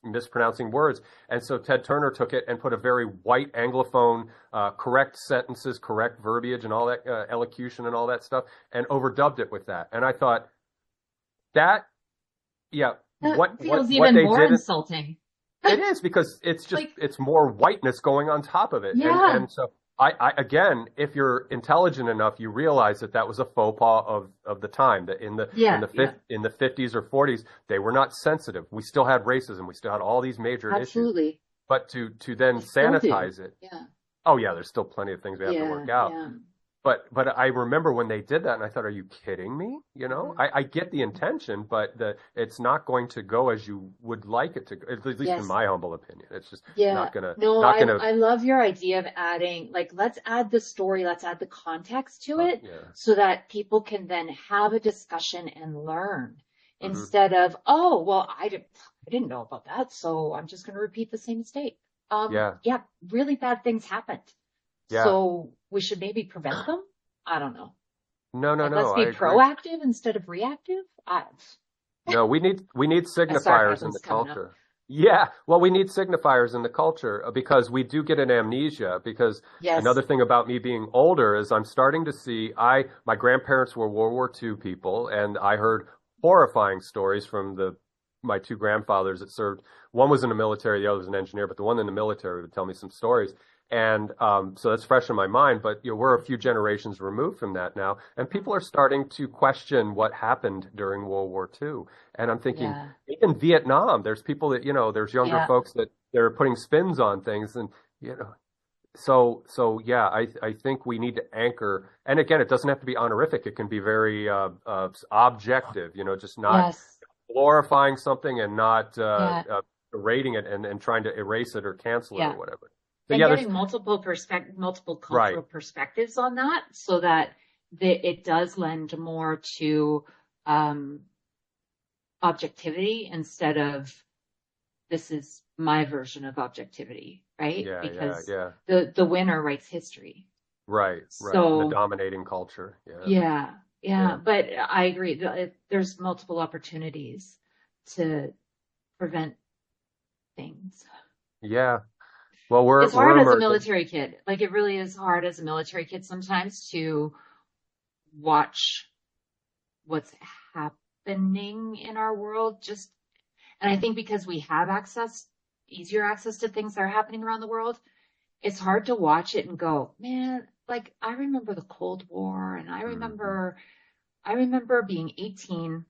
mispronouncing words. And so Ted Turner took it and put a very white Anglophone, correct sentences, correct verbiage, and all that elocution and all that stuff, and overdubbed it with that. And I thought that, yeah, That feels what even they more did. insulting. It is, because it's just Like, it's more whiteness going on top of it. yeah. And so I again, if you're intelligent enough, you realize that was a faux pas of the time, that in the Yeah. in the 50s or 40s, they were not sensitive. We still had racism, we still had all these major issues, Absolutely. but to then Still do. sanitize it. Yeah. Oh yeah, there's still plenty of things we have to work out. Yeah. But I remember when they did that, and I thought, are you kidding me? Mhm. I get the intention, but it's not going to go as you would like it to go, at least Yes. in my humble opinion. It's just Yeah. not gonna No, not gonna I love your idea of adding, like, let's add the story, let's add the context to it yeah. so that people can then have a discussion and learn Mhm. instead of, oh, well, I didn't know about that, so I'm just going to repeat the same mistake. Yeah. Really bad things happened. Yeah. So we should maybe prevent them. I don't know. No, Like, let's I be agree. proactive instead of reactive. No, we need signifiers in sarcasm's the coming up. culture. Yeah, well, we need signifiers in the culture because we do get an amnesia. Because Yes. another thing about me being older is I'm starting to see my grandparents were World War II people, and I heard horrifying stories from my two grandfathers that served. One was in the military, the other was an engineer, but the one in the military would tell me some stories. And so that's fresh in my mind, but we're a few generations removed from that now, and people are starting to question what happened during World War II. And I'm thinking, Yeah. even Vietnam, there's people that, there's younger Yeah. folks that they're putting spins on things, and you know, so yeah, I think we need to anchor. And again, it doesn't have to be honorific; it can be very objective. Just not Yes. glorifying something and not Yeah. rating it and trying to erase it or cancel it or Yeah. whatever. So And yeah, there's getting multiple right. cultural perspectives on that so that it does lend more to um, objectivity instead of this is my version of objectivity, right? Yeah, yeah, Because yeah. the winner writes history. Right, right. The So dominating culture. Yeah, yeah, yeah, yeah. But I agree. There's multiple opportunities to prevent things. yeah. Well, we're It's we're hard as a emerging. military kid. Like it really is hard as a military kid sometimes to watch what's happening in our world. And I think because we have easier access to things that are happening around the world, it's hard to watch it and go, man, like I remember the Cold War and Hmm. I remember being 18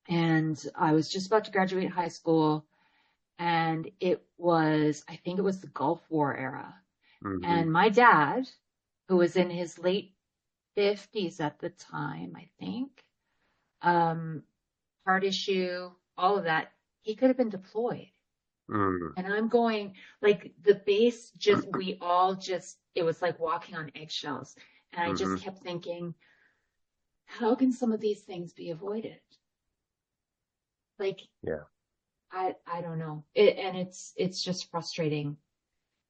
and I was just about to graduate high school and I think it was the Gulf War era. Hmm. And my dad, who was in his late 50s at the time, I think, um, heart issue, all of that, he could have been deployed. Hmm. And I'm going, like, the base it was like walking on eggshells. And I just Hmm. kept thinking, how can some of these things be avoided? Like, Yeah. I don't know. And it's just frustrating.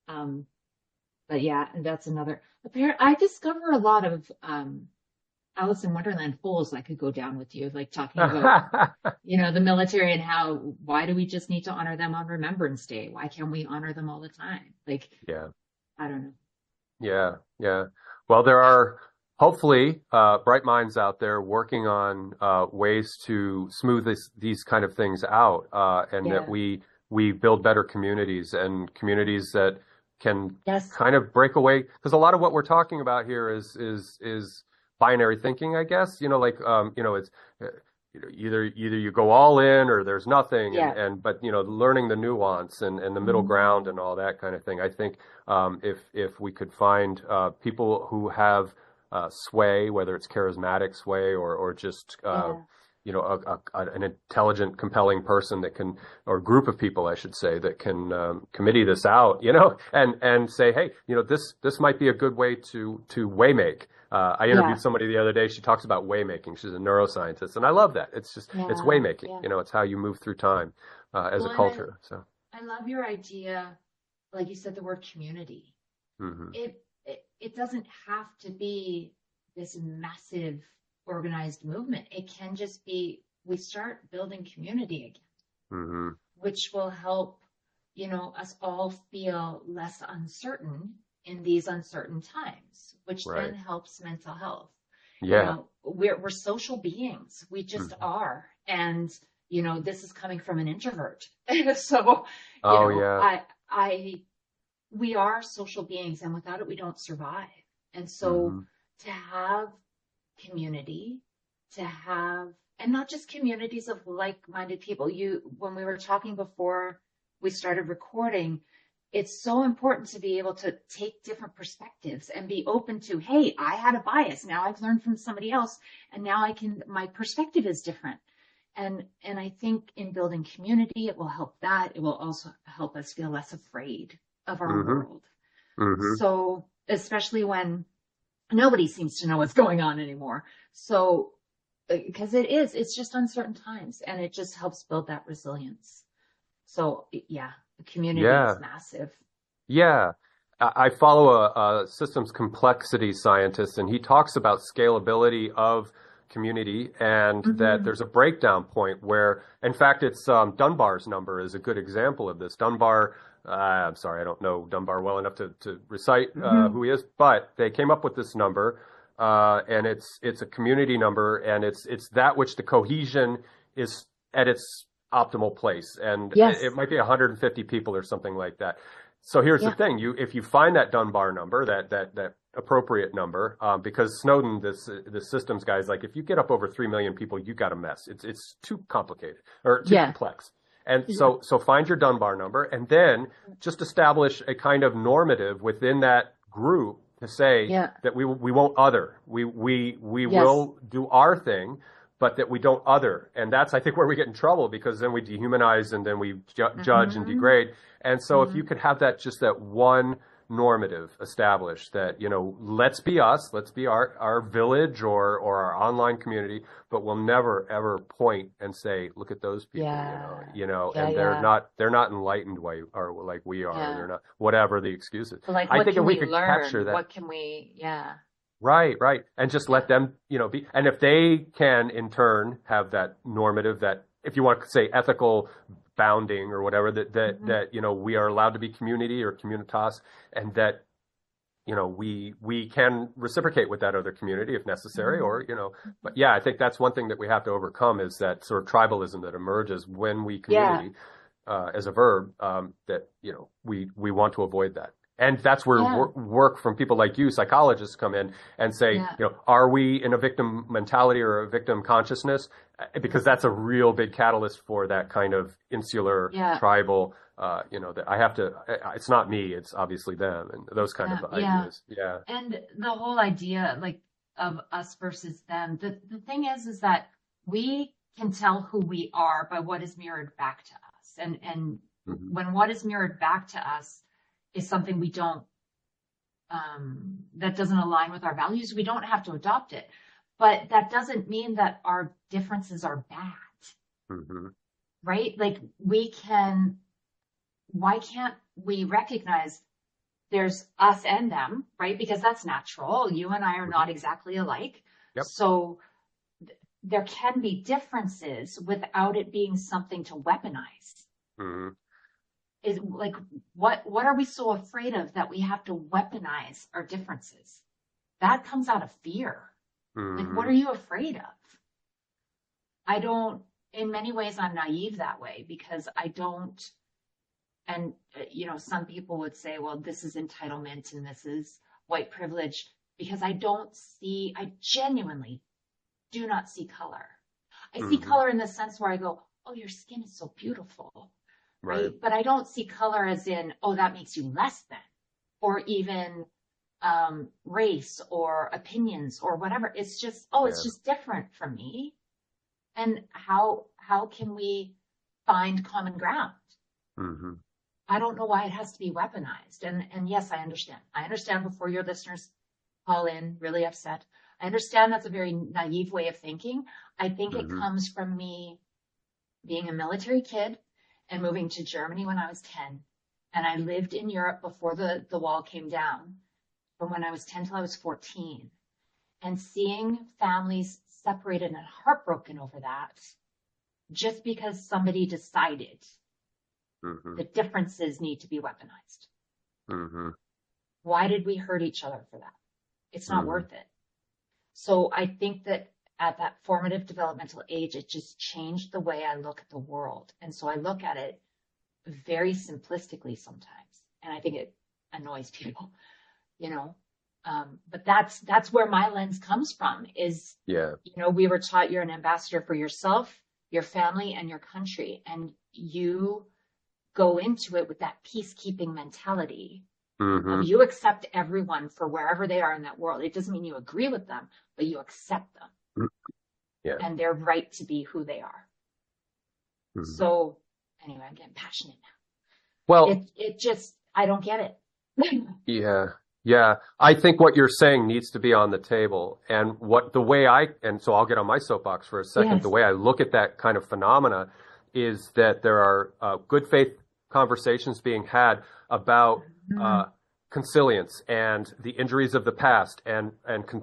Um, but yeah, and that's another. I discover a lot of Alice in Wonderland holes I could go down with you, like talking about, the military and why do we just need to honor them on Remembrance Day? Why can't we honor them all the time? Like, Yeah. I don't know. Yeah, yeah. Well, there are hopefully bright minds out there working on ways to smooth these kind of things out, and that Yeah. we build better communities and communities that can Yes. kind of break away. Because a lot of what we're talking about here is binary thinking, I guess. Like it's either you go all in or there's nothing, Yeah. but learning the nuance and the middle Mhm. ground and all that kind of thing. I think if we could find people who have sway, whether it's charismatic sway or just Yeah. an intelligent, compelling person that can, or group of people, I should say, that can committee this out, and say, hey, this might be a good way to waymake. I interviewed Yeah. somebody the other day. She talks about waymaking. She's a neuroscientist, and I love that. It's Yeah. waymaking. Yeah. It's how you move through time as a Well, and culture. So, I love your idea, like you said, the word community. hmm. It doesn't have to be this massive organized movement. It can just be we start building community again, Hmm. which will help, us all feel less uncertain in these uncertain times, which then Right. helps mental health. Yeah. We're social beings. We just Mhm. are. And, this is coming from an introvert. So, you Oh know, yeah. I we are social beings and without it we don't survive. And so Hmm. to have community, to have and not just communities of like-minded people. When we were talking before we started recording, it's so important to be able to take different perspectives and be open to, hey, I had a bias. Now I've learned from somebody else and now my perspective is different. And I think in building community, it will help that. It will also help us feel less afraid of our Hmm. world. Hmm. So, especially when nobody seems to know what's going on anymore. So, because it's just uncertain times and it just helps build that resilience. So, yeah, the community is Yeah. massive. Yeah. I follow a systems complexity scientist, and he talks about scalability of community, and that there's a breakdown point where, in fact, it's Dunbar's number is a good example of this. Dunbar, I'm sorry, I don't know Dunbar well enough to recite who he is, but they came up with this number, and it's a community number, and it's that which the cohesion is at its optimal place, and it might be 150 people or something like that. So here's the thing: if you find that Dunbar number, that appropriate number, because Snowden, this systems guy, is like, if you get up over 3 million people, you got a mess. It's too complicated or too complex. And so find your Dunbar number, and then just establish a kind of normative within that group to say that we won't other. We will do our thing, but that we don't other. And that's, I think, where we get in trouble, because then we dehumanize and then we judge and degrade. And so if you could have that, just that one normative established, that, let's be us, let's be our village or our online community, but we'll never ever point and say, look at those people, and they're not enlightened like we are, they're not, whatever the excuses. So like, I what think can if we we could learn? capture that. What can we, Right. And just let them, be, and if they can in turn have that normative, that, if you want to say ethical bounding or whatever, that we are allowed to be community or communitas, and that we can reciprocate with that other community if necessary, or but I think that's one thing that we have to overcome, is that sort of tribalism that emerges when we community as a verb, that we want to avoid that. And that's where work from people like you, psychologists, come in and say, are we in a victim mentality or a victim consciousness? Because that's a real big catalyst for that kind of insular, tribal, that I have to, it's not me, it's obviously them, and those kind of ideas. Yeah. And the whole idea, like, of us versus them, the thing is that we can tell who we are by what is mirrored back to us. And when what is mirrored back to us is something we don't, that doesn't align with our values, we don't have to adopt it. But that doesn't mean that our differences are bad, right? Like, why can't we recognize there's us and them, right? Because that's natural. You and I are not exactly alike. Yep. So there can be differences without it being something to weaponize. Is like, what are we so afraid of that we have to weaponize our differences? That comes out of fear. Like, what are you afraid of? In many ways, I'm naive that way, because I don't, and some people would say, well, this is entitlement and this is white privilege, because I genuinely do not see color. I see color in the sense where I go, oh, your skin is so beautiful. Right. But I don't see color as in, oh, that makes you less than, or even race or opinions or whatever. It's just, it's just different from me. And how can we find common ground? I don't know why it has to be weaponized. And yes, I understand. I understand before your listeners call in really upset. I understand that's a very naive way of thinking. I think it comes from me being a military kid and moving to Germany when I was 10. And I lived in Europe before the wall came down, from when I was 10 till I was 14. And seeing families separated and heartbroken over that, just because somebody decided the differences need to be weaponized. Why did we hurt each other for that? It's not worth it. So I think that at that formative developmental age, it just changed the way I look at the world. And so I look at it very simplistically sometimes. And I think it annoys people, but that's where my lens comes from, is, we were taught you're an ambassador for yourself, your family, and your country. And you go into it with that peacekeeping mentality. You accept everyone for wherever they are in that world. It doesn't mean you agree with them, but you accept them. And they're right to be who they are. So anyway, I'm getting passionate now. Well, it just, I don't get it. Yeah. I think what you're saying needs to be on the table. And so I'll get on my soapbox for a second. Yes. The way I look at that kind of phenomena is that there are good faith conversations being had about consilience and the injuries of the past and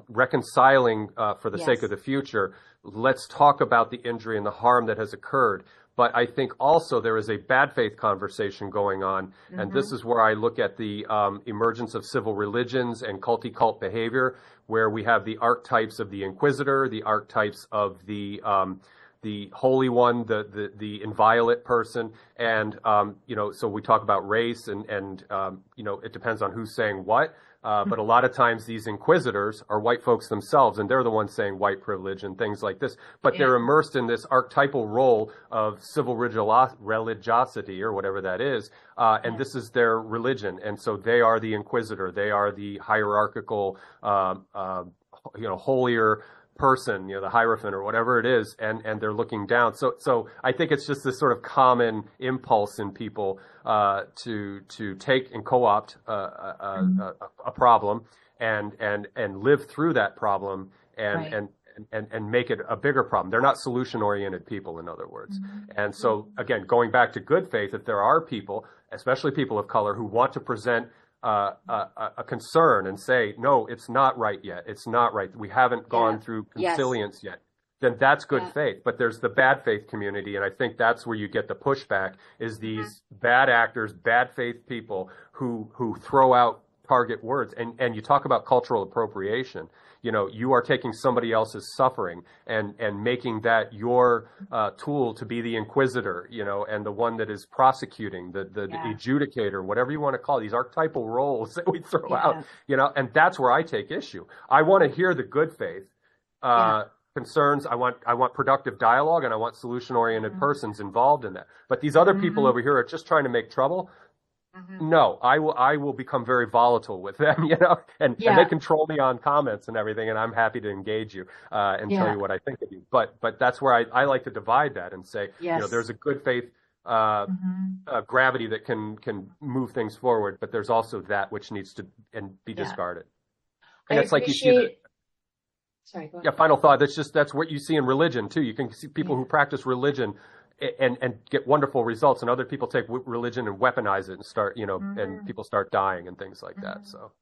reconciling for the sake of the future. Let's talk about the injury and the harm that has occurred. But I think also there is a bad faith conversation going on. And this is where I look at the emergence of civil religions and cult behavior, where we have the archetypes of the inquisitor, the archetypes of the holy one, the inviolate person. And, so we talk about race and it depends on who's saying what. But a lot of times these inquisitors are white folks themselves, and they're the ones saying white privilege and things like this. But they're immersed in this archetypal role of civil religiosity or whatever that is. And this is their religion. And so they are the inquisitor. They are the hierarchical, holier person, the Hierophant or whatever it is, and they're looking down. So I think it's just this sort of common impulse in people to take and co-opt a problem and live through that problem and make it a bigger problem. They're not solution-oriented people, in other words. And so, again, going back to good faith, if there are people, especially people of color, who want to present a concern and say, no, it's not right yet. It's not right. We haven't gone through consilience yet. Then that's good faith. But there's the bad faith community, and I think that's where you get the pushback, is these bad actors, bad faith people who throw out target words. And you talk about cultural appropriation. You are taking somebody else's suffering and making that your tool to be the inquisitor, and the one that is prosecuting, the adjudicator, whatever you want to call it, these archetypal roles that we throw out, and that's where I take issue. I want to hear the good faith concerns. I want productive dialogue, and I want solution-oriented persons involved in that. But these other people over here are just trying to make trouble. No, I will become very volatile with them, and they control me on comments and everything, and I'm happy to engage you and tell you what I think of you. But that's where I like to divide that and say, there's a good faith gravity that can move things forward, but there's also that which needs to be discarded. And it's like you see that. Sorry, go ahead. Yeah, final thought. That's what you see in religion too. You can see people who practice religion and get wonderful results, and other people take religion and weaponize it and start, and people start dying and things like that. So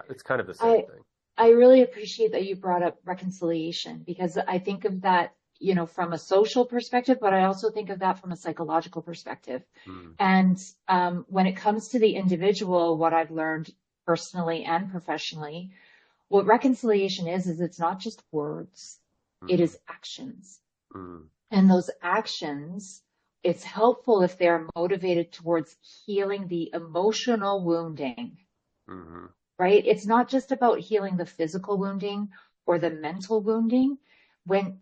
it's kind of the same thing. I really appreciate that you brought up reconciliation, because I think of that, from a social perspective, but I also think of that from a psychological perspective. And when it comes to the individual, what I've learned personally and professionally, what reconciliation is it's not just words, it is actions. And those actions, it's helpful if they're motivated towards healing the emotional wounding, right? It's not just about healing the physical wounding or the mental wounding. When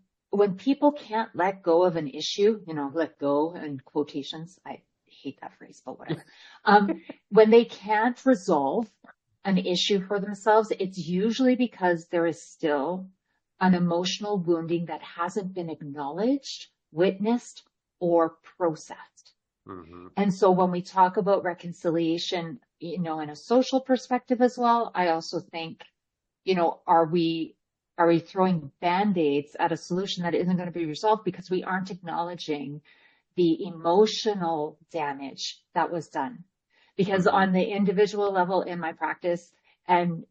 people can't let go of an issue, let go in quotations, I hate that phrase, but whatever. When they can't resolve an issue for themselves, it's usually because there is still an emotional wounding that hasn't been acknowledged, witnessed, or processed. And so when we talk about reconciliation, in a social perspective as well, I also think, are we throwing band-aids at a solution that isn't going to be resolved because we aren't acknowledging the emotional damage that was done? Because on the individual level in my practice, and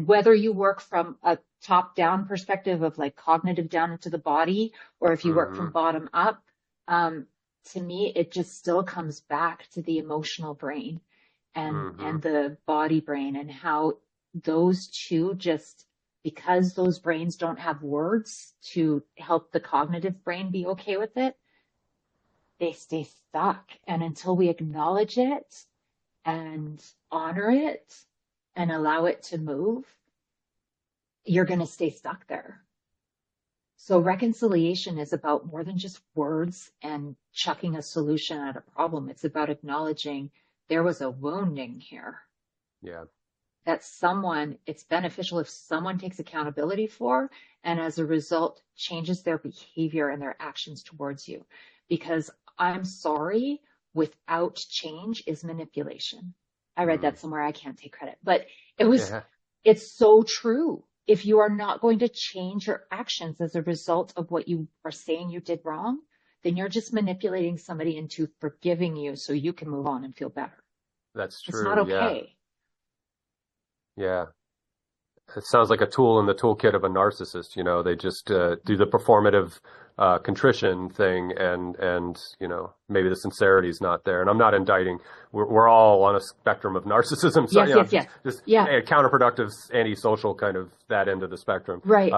whether you work from a top-down perspective of like cognitive down into the body, or if you work from bottom up, to me, it just still comes back to the emotional brain and the body brain, and how those two just, because those brains don't have words to help the cognitive brain be okay with it, they stay stuck. And until we acknowledge it and honor it and allow it to move, you're going to stay stuck there. So reconciliation is about more than just words and chucking a solution at a problem. It's about acknowledging there was a wounding here. Yeah. That it's beneficial if someone takes accountability for, and as a result, changes their behavior and their actions towards you. Because I'm sorry without change is manipulation. I read that somewhere. I can't take credit, but it's so true. If you are not going to change your actions as a result of what you are saying you did wrong, then you're just manipulating somebody into forgiving you so you can move on and feel better. That's true. It's not okay. Yeah. It sounds like a tool in the toolkit of a narcissist. They just do the performative contrition thing, and maybe the sincerity is not there. And I'm not indicting. We're all on a spectrum of narcissism. So Yes, yes, yes. just Yeah. a counterproductive, antisocial kind of that end of the spectrum. Right.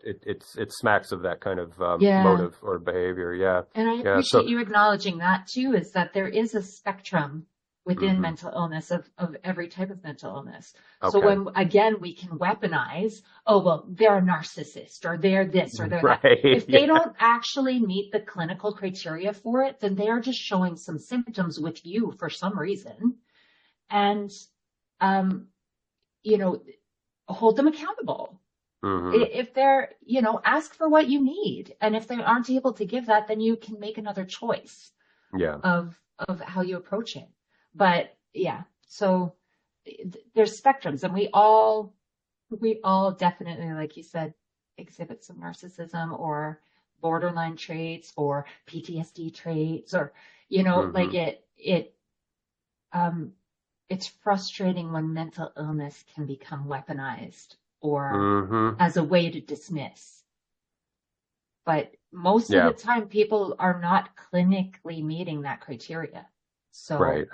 It smacks of that kind of Yeah. motive or behavior. Yeah. And I appreciate you acknowledging that too, is that there is a spectrum within mental illness of every type of mental illness. So Okay. when, again, we can weaponize, oh, well, they're a narcissist or they're this or they're Right. that. If they Yeah. don't actually meet the clinical criteria for it, then they are just showing some symptoms with you for some reason. And, hold them accountable. Mhm. If they're, ask for what you need. And if they aren't able to give that, then you can make another choice Yeah. of how you approach it. But yeah, so there's spectrums, and we all definitely, like you said, exhibit some narcissism or borderline traits or PTSD traits, or, like it's frustrating when mental illness can become weaponized or as a way to dismiss. But most of the time, people are not clinically meeting that criteria. So Right.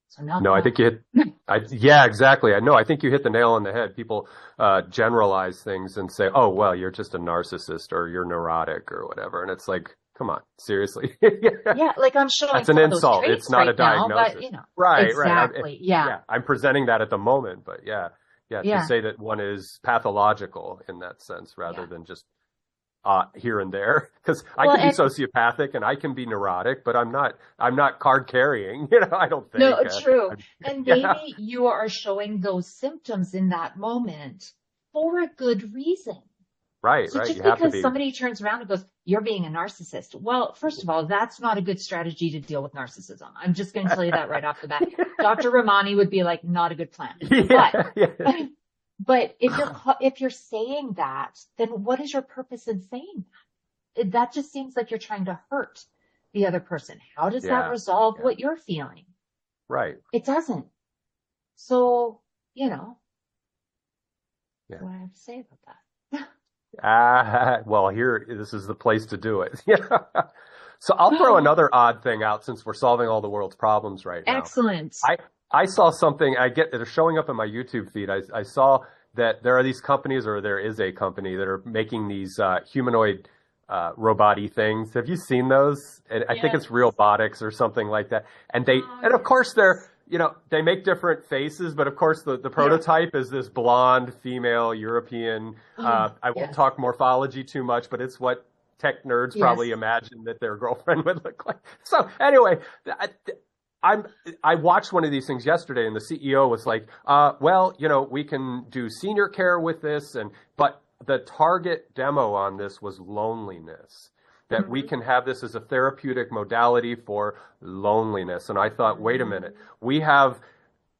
So now, No, I think you hit. Yeah, exactly. I think you hit the nail on the head. People generalize things and say, "Oh, well, you're just a narcissist or you're neurotic or whatever," and it's like, come on, seriously. Yeah, like I'm showing That's an some of those insult. traits It's not right a diagnosis. now, but Right, exactly. Yeah. I'm presenting that at the moment, but Yeah. to say that one is pathological in that sense rather than just here and there, because I can be sociopathic and I can be neurotic, but I'm not card carrying, I don't think. No, true. And maybe you are showing those symptoms in that moment for a good reason. Right, So right. just You have to because be. somebody turns around and goes, "You're being a narcissist." Well, first of all, that's not a good strategy to deal with narcissism. I'm just going to tell you that right off the bat. Dr. Ramani would be like, not a good plan. But if you're saying that, then what is your purpose in saying that? That just seems like you're trying to hurt the other person. How does that resolve what you're feeling? Right. It doesn't. So, what do I have to say about that? Well, this is the place to do it. So I'll throw another odd thing out since we're solving all the world's problems right now. Excellent. I saw something they're showing up in my YouTube feed. I saw that there are these companies, or there is a company that are making these humanoid robot-y things. Have you seen those? And I think it's Realbotics or something like that. And of course they make different faces, but of course the prototype is this blonde female European. I won't talk morphology too much, but it's what tech nerds probably imagine that their girlfriend would look like. So anyway, I watched one of these things yesterday, and the CEO was like, we can do senior care with this, but the target demo on this was loneliness, that we can have this as a therapeutic modality for loneliness. And I thought, wait a minute, we have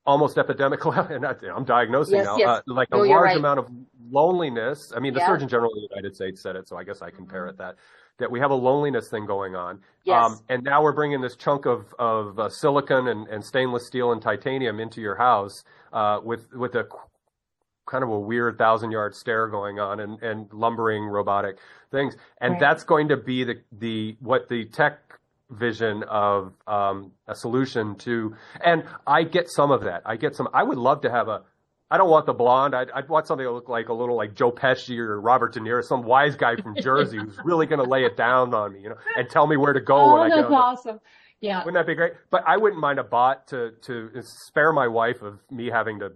almost epidemic, and I'm diagnosing now, like a large amount of loneliness. I mean, the Surgeon General of the United States said it, so I guess I can parrot that we have a loneliness thing going on. Yes. And now we're bringing this chunk of silicon and stainless steel and titanium into your house with a kind of a weird 1,000-yard stare going on and lumbering robotic things. And that's going to be what the tech vision of a solution to. And I get some of that. I would love to have I don't want the blonde. I'd want something that look like a little like Joe Pesci or Robert De Niro, some wise guy from Jersey who's really going to lay it down on me, and tell me where to go when I get on. That's awesome. Yeah. Wouldn't that be great? But I wouldn't mind a bot to spare my wife of me having to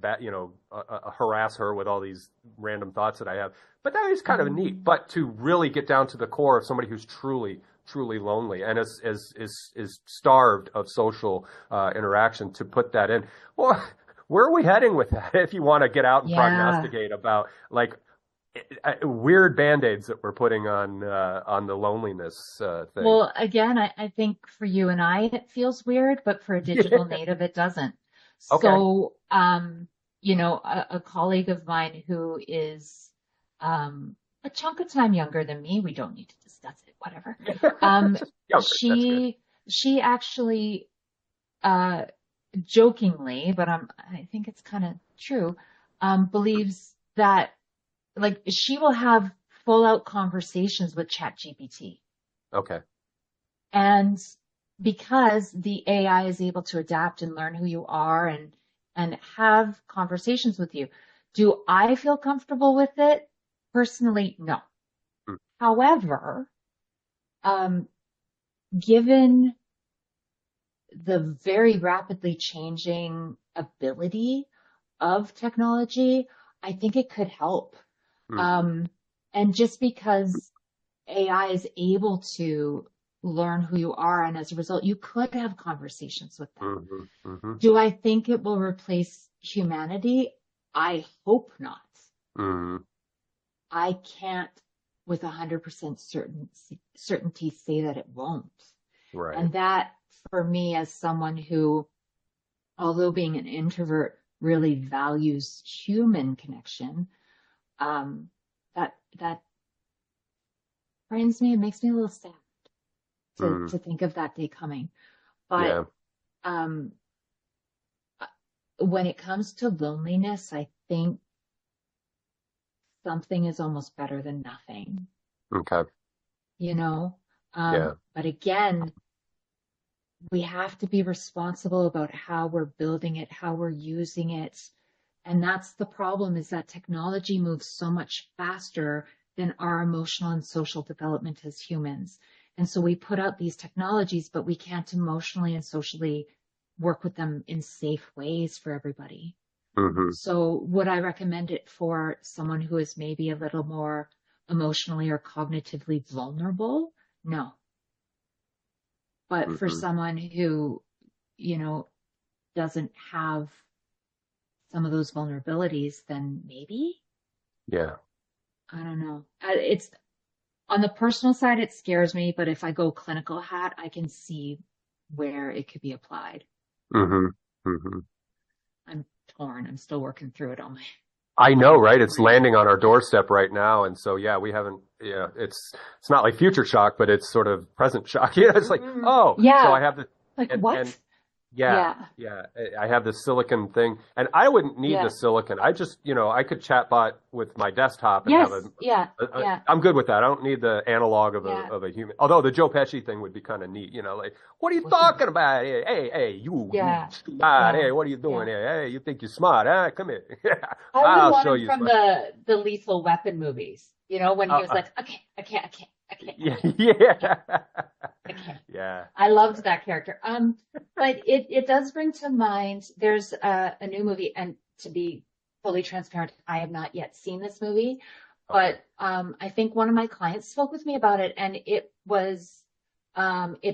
harass her with all these random thoughts that I have. But that is kind of neat. But to really get down to the core of somebody who's truly lonely and is starved of social interaction, to put that in. Well, where are we heading with that? If you want to get out and prognosticate about like weird band-aids that we're putting on the loneliness thing. Well, again, I think for you and I, it feels weird, but for a digital native, it doesn't. Okay. So, a colleague of mine who is a chunk of time younger than me, we don't need to discuss it, whatever. She actually jokingly, but I think it's kind of true, believes that like she will have full out conversations with ChatGPT. Okay. And because the AI is able to adapt and learn who you are and have conversations with you, do I feel comfortable with it? Personally, no. Mm. However, given the very rapidly changing ability of technology, I think it could help. Mm-hmm. And just because AI is able to learn who you are, and as a result, you could have conversations with them. Mm-hmm. Mm-hmm. Do I think it will replace humanity? I hope not. Mm-hmm. I can't with 100% certainty say that it won't. Right. And that, for me, as someone who, although being an introvert, really values human connection, that frightens me and makes me a little sad to think of that day coming. But um, when it comes to loneliness, I think something is almost better than nothing. Okay. You know? Yeah. But again, we have to be responsible about how we're building it, how we're using it. And that's the problem, is that technology moves so much faster than our emotional and social development as humans. And so we put out these technologies, but we can't emotionally and socially work with them in safe ways for everybody. Mm-hmm. So would I recommend it for someone who is maybe a little more emotionally or cognitively vulnerable? No. But for someone who, doesn't have some of those vulnerabilities, then maybe? Yeah. I don't know. It's on the personal side, it scares me, but if I go clinical hat, I can see where it could be applied. Mm-hmm. Mm-hmm. I'm torn. I'm still working through it on my. I know, right? It's landing on our doorstep right now, and so we haven't. Yeah, it's not like future shock, but it's sort of present shock. Yeah, it's like, oh, yeah. So I have the like what? And yeah. I have this silicon thing, and I wouldn't need the silicon. I just, I could chatbot with my desktop and have I'm good with that. I don't need the analog of a human. Although the Joe Pesci thing would be kind of neat, like, what are you talking about? Hey, you smart. Hey, what are you doing here? Hey, you think you're smart? Huh? Come here. I'll show you. From the Lethal Weapon movies, when he was like, okay, I can't. Yeah. Okay. Yeah. I loved that character. But it does bring to mind, there's a new movie, and to be fully transparent, I have not yet seen this movie, but I think one of my clients spoke with me about it, and it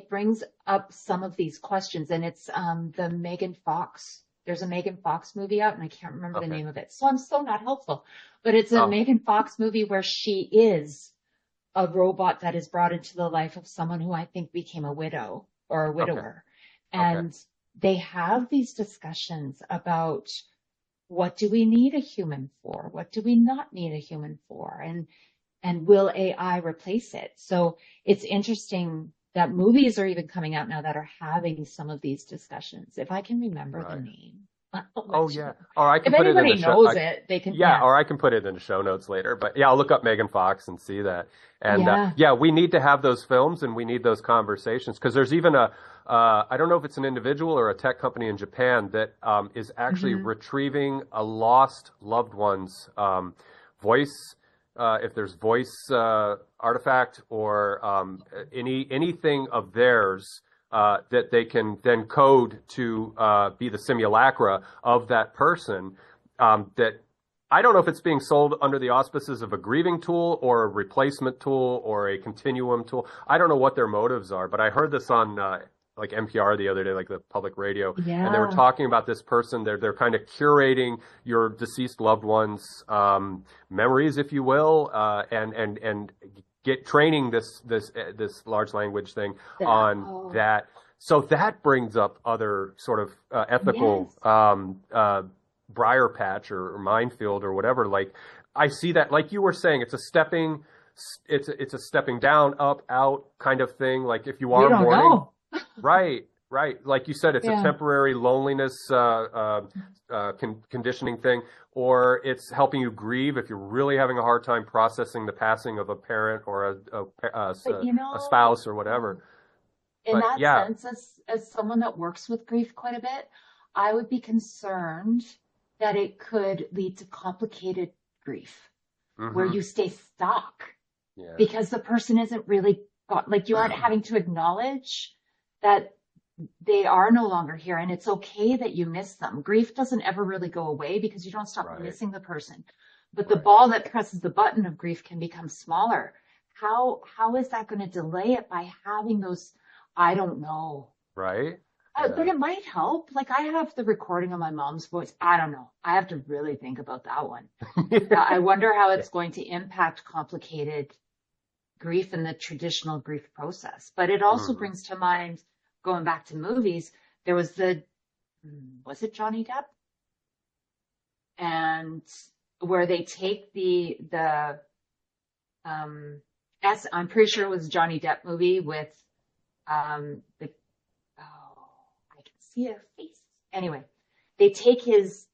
brings up some of these questions, and it's the Megan Fox. There's a Megan Fox movie out, and I can't remember the name of it, so I'm still not helpful. But it's a Megan Fox movie where she is a robot that is brought into the life of someone who I think became a widow or a widower. And they have these discussions about, what do we need a human for? What do we not need a human for? And will AI replace it? So it's interesting that movies are even coming out now that are having some of these discussions. If I can remember the name. Oh yeah. Or I can if put anybody it in knows it, they can. Yeah, or I can put it in the show notes later. But I'll look up Megan Fox and see that. And we need to have those films, and we need those conversations, because there's even I don't know if it's an individual or a tech company in Japan that is actually retrieving a lost loved one's voice. If there's voice artifact or anything of theirs. That they can then code to be the simulacra of that person. That I don't know if it's being sold under the auspices of a grieving tool or a replacement tool or a continuum tool. I don't know what their motives are, but I heard this on like NPR the other day, like the public radio, and they were talking about this person. They're kind of curating your deceased loved one's memories, if you will, and training this large language thing on that. So that brings up other sort of ethical briar patch or minefield or whatever. Like, I see that, like you were saying, it's a stepping down, up, out kind of thing. Like, if you are mourning, right? Right. Like you said, it's a Yeah. temporary loneliness conditioning thing, or it's helping you grieve if you're really having a hard time processing the passing of a parent or But a spouse or whatever. in But that yeah. sense, as someone that works with grief quite a bit, I would be concerned that it could lead to complicated grief where Hmm. you stay stuck Yeah. because the person isn't really got, like you aren't having to acknowledge that they are no longer here, and it's okay that you miss them. Grief doesn't ever really go away because you don't stop Right. missing the person. But the Right. ball that presses the button of grief can become smaller. How is that going to delay it by having those? I don't know. Right. But Yeah. it might help. Like I have the recording of my mom's voice. I don't know. I have to really think about that one. I wonder how Yeah. it's going to impact complicated grief in the traditional grief process. But it also Mhm. brings to mind, going back to movies, there was was it Johnny Depp? And where they take um, I'm pretty sure it was a Johnny Depp movie with, oh, I can see a face. Anyway, they take his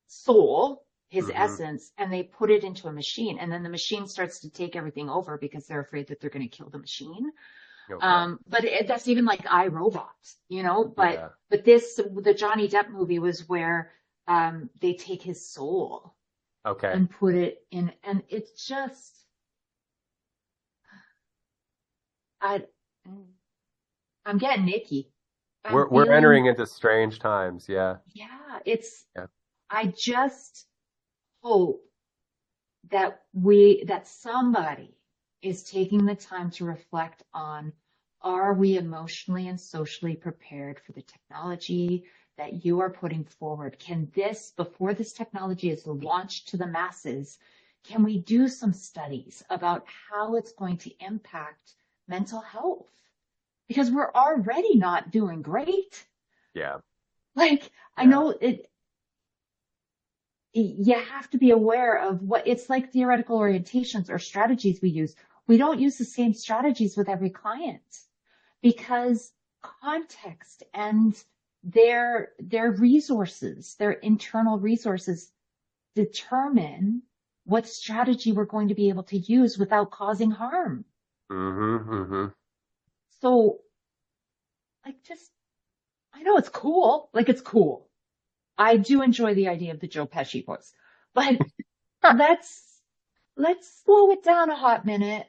soul, his Mhm. essence, and they put it into a machine. And then the machine starts to take everything over because they're afraid that they're going to kill the machine. Okay. But that's even like iRobot, Yeah. but the Johnny Depp movie was where, they take his soul Okay. and put it in, and it's just, I, I'm getting icky. I'm We're feeling, entering into strange times. Yeah. yeah, Yeah. I just hope that somebody is taking the time to reflect on, are we emotionally and socially prepared for the technology that you are putting forward? Before this technology is launched to the masses, can we do some studies about how it's going to impact mental health? Because we're already not doing great. Yeah. Like, I Yeah. know you have to be aware of what it's like. Theoretical orientations or strategies we use. We don't use the same strategies with every client because context and their resources, their internal resources determine what strategy we're going to be able to use without causing harm. Mm-hmm. Mm-hmm. So like I know it's cool. Like it's cool. I do enjoy the idea of the Joe Pesci voice, but let's let's slow it down a hot minute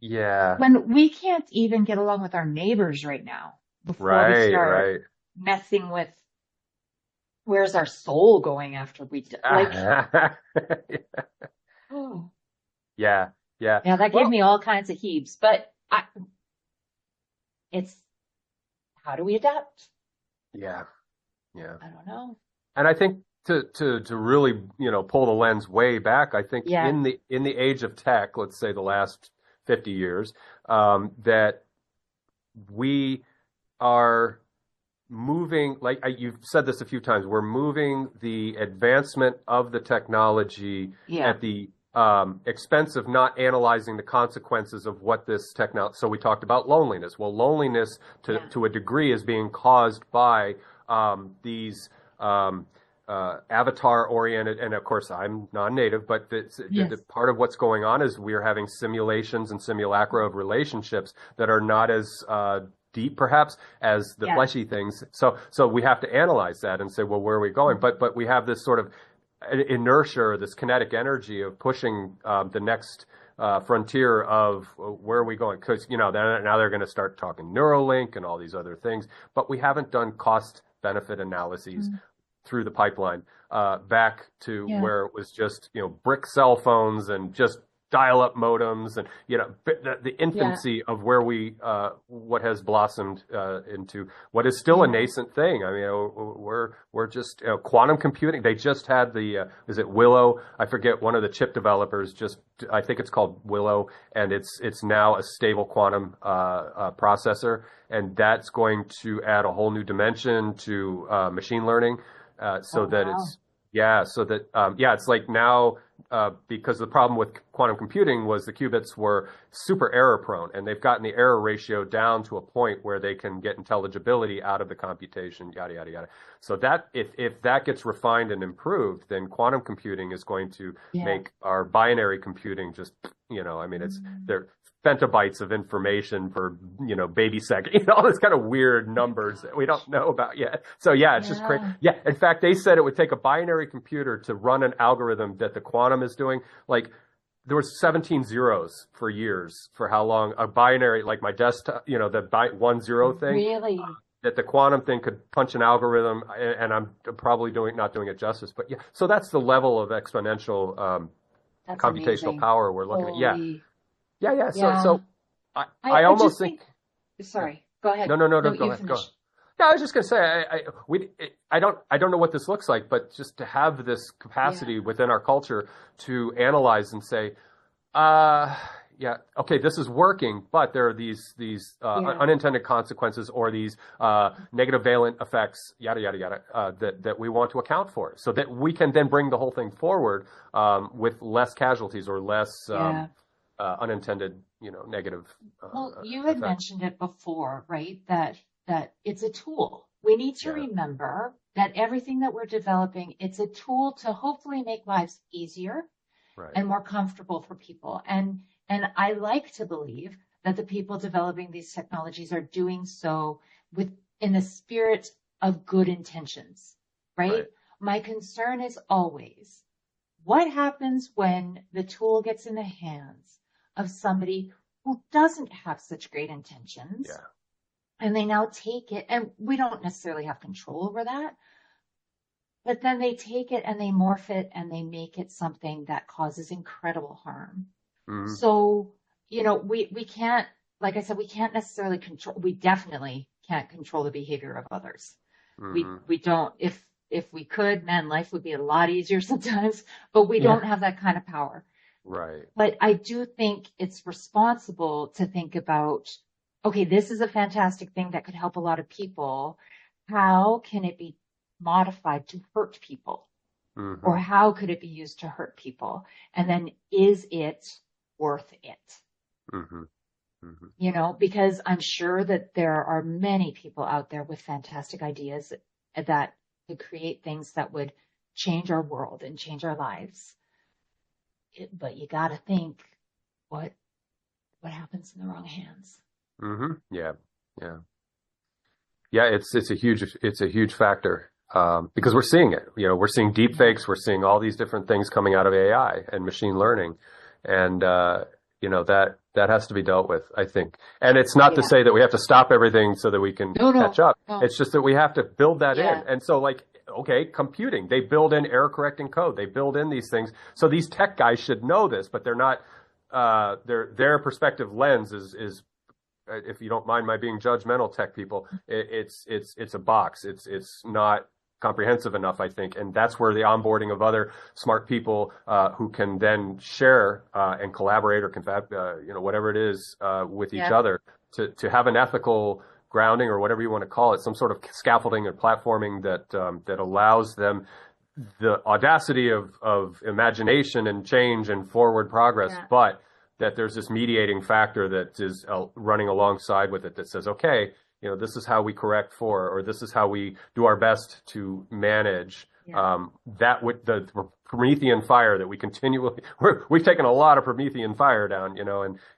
Yeah. when we can't even get along with our neighbors right now before we Right. start Right. messing with where's our soul going after like, oh, Yeah. Yeah. yeah, that gave Well, me all kinds of heaves, but it's, how do we adapt? yeah. Yeah. I don't know. And I think to really, pull the lens way back, I think Yeah. in the age of tech, let's say the last 50 years, that we are moving, like you've said this a few times, we're moving the advancement of the technology Yeah. at the expense of not analyzing the consequences of what this technology. So we talked about loneliness. Well, loneliness Yeah. to a degree is being caused by these avatar oriented, and of course I'm non-native, but Yes. the part of what's going on is we're having simulations and simulacra of relationships that are not as deep perhaps as the Yeah. fleshy things. So we have to analyze that and say, well, where are we going? But we have this sort of inertia, or this kinetic energy of pushing the next frontier of where are we going? Because now they're going to start talking Neuralink and all these other things, but we haven't done cost benefit analyses through the pipeline back to Yeah. where it was just brick cell phones and just dial-up modems, and the infancy of where we what has blossomed into what is still a nascent thing. I mean, we're just quantum computing. They just had the is it Willow? I forget, one of the chip developers I think it's called Willow, and it's now a stable quantum processor, and that's going to add a whole new dimension to machine learning, so that Wow. it's. Yeah, so that it's like now because the problem with quantum computing was the qubits were super error prone, and they've gotten the error ratio down to a point where they can get intelligibility out of the computation, yada, yada, yada. So that if that gets refined and improved, then quantum computing is going to make our binary computing just, I mean, they're petabytes of information per, baby second, all this kind of weird numbers that we don't know about yet. So it's just crazy. Yeah. In fact, they said it would take a binary computer to run an algorithm that the quantum is doing. Like there was 17 zeros for years for how long a binary, like my desktop, the 1-0 thing. Really? That the quantum thing could punch an algorithm, and I'm probably not doing it justice, but so that's the level of exponential, computational amazing. power we're looking at. Yeah. Yeah. So I almost think. Sorry. Go ahead. No. Go ahead. Yeah, I was just going to say, I don't know what this looks like, but just to have this capacity within our culture to analyze and say, okay, this is working, but there are these unintended consequences or these negative valent effects, yada yada yada, that we want to account for, so that we can then bring the whole thing forward with less casualties or less. Unintended, negative. Well, you had mentioned it before, right? That it's a tool. We need to remember that everything that we're developing, it's a tool to hopefully make lives easier and more comfortable for people. And I like to believe that the people developing these technologies are doing so in the spirit of good intentions, right? My concern is always, what happens when the tool gets in the hands of somebody who doesn't have such great intentions, and they now take it, and we don't necessarily have control over that, but then they take it and they morph it and they make it something that causes incredible harm. Mm-hmm. So, we can't, like I said, we can't necessarily we definitely can't control the behavior of others. Mm-hmm. We don't, if we could, man, life would be a lot easier sometimes, but we don't have that kind of power. Right. But I do think it's responsible to think about, okay, this is a fantastic thing that could help a lot of people. How can it be modified to hurt people? Mm-hmm. Or how could it be used to hurt people? And then is it worth it? Mm-hmm. Mm-hmm. Because I'm sure that there are many people out there with fantastic ideas that could create things that would change our world and change our lives. But you got to think, what happens in the wrong hands? Mm-hmm. Yeah. It's a huge factor because we're seeing it. We're seeing deep fakes. We're seeing all these different things coming out of AI and machine learning, and that has to be dealt with, I think. And it's not to say that we have to stop everything so that we can catch up. No. It's just that we have to build that in. And so, okay, computing, they build in error correcting code. They build in these things. So these tech guys should know this, but they're not, their perspective lens is, if you don't mind my being judgmental, tech people, it's a box. It's not comprehensive enough, I think. And that's where the onboarding of other smart people, who can then share, and collaborate or confab, whatever it is, with each other to have an ethical grounding or whatever you want to call it, some sort of scaffolding and platforming that allows them the audacity of imagination and change and forward progress, but that there's this mediating factor that is running alongside with it that says, okay, this is how we correct for, or this is how we do our best to manage that with the Promethean fire that we continually, we've taken a lot of Promethean fire down,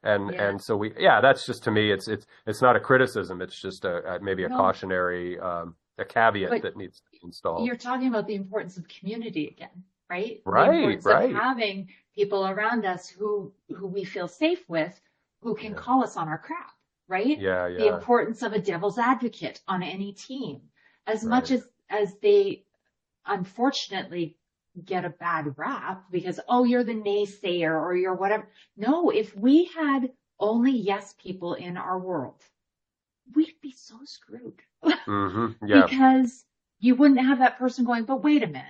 and so that's just, to me, it's not a criticism. It's just maybe a cautionary, a caveat that needs to be installed. You're talking about the importance of community again, right? Right. The importance of having people around us who we feel safe with, who can call us on our crap, right? Yeah. The importance of a devil's advocate on any team, as much as they unfortunately get a bad rap because, you're the naysayer or you're whatever. No, if we had only yes people in our world, we'd be so screwed. Mm-hmm. Yeah. Because you wouldn't have that person going, but wait a minute,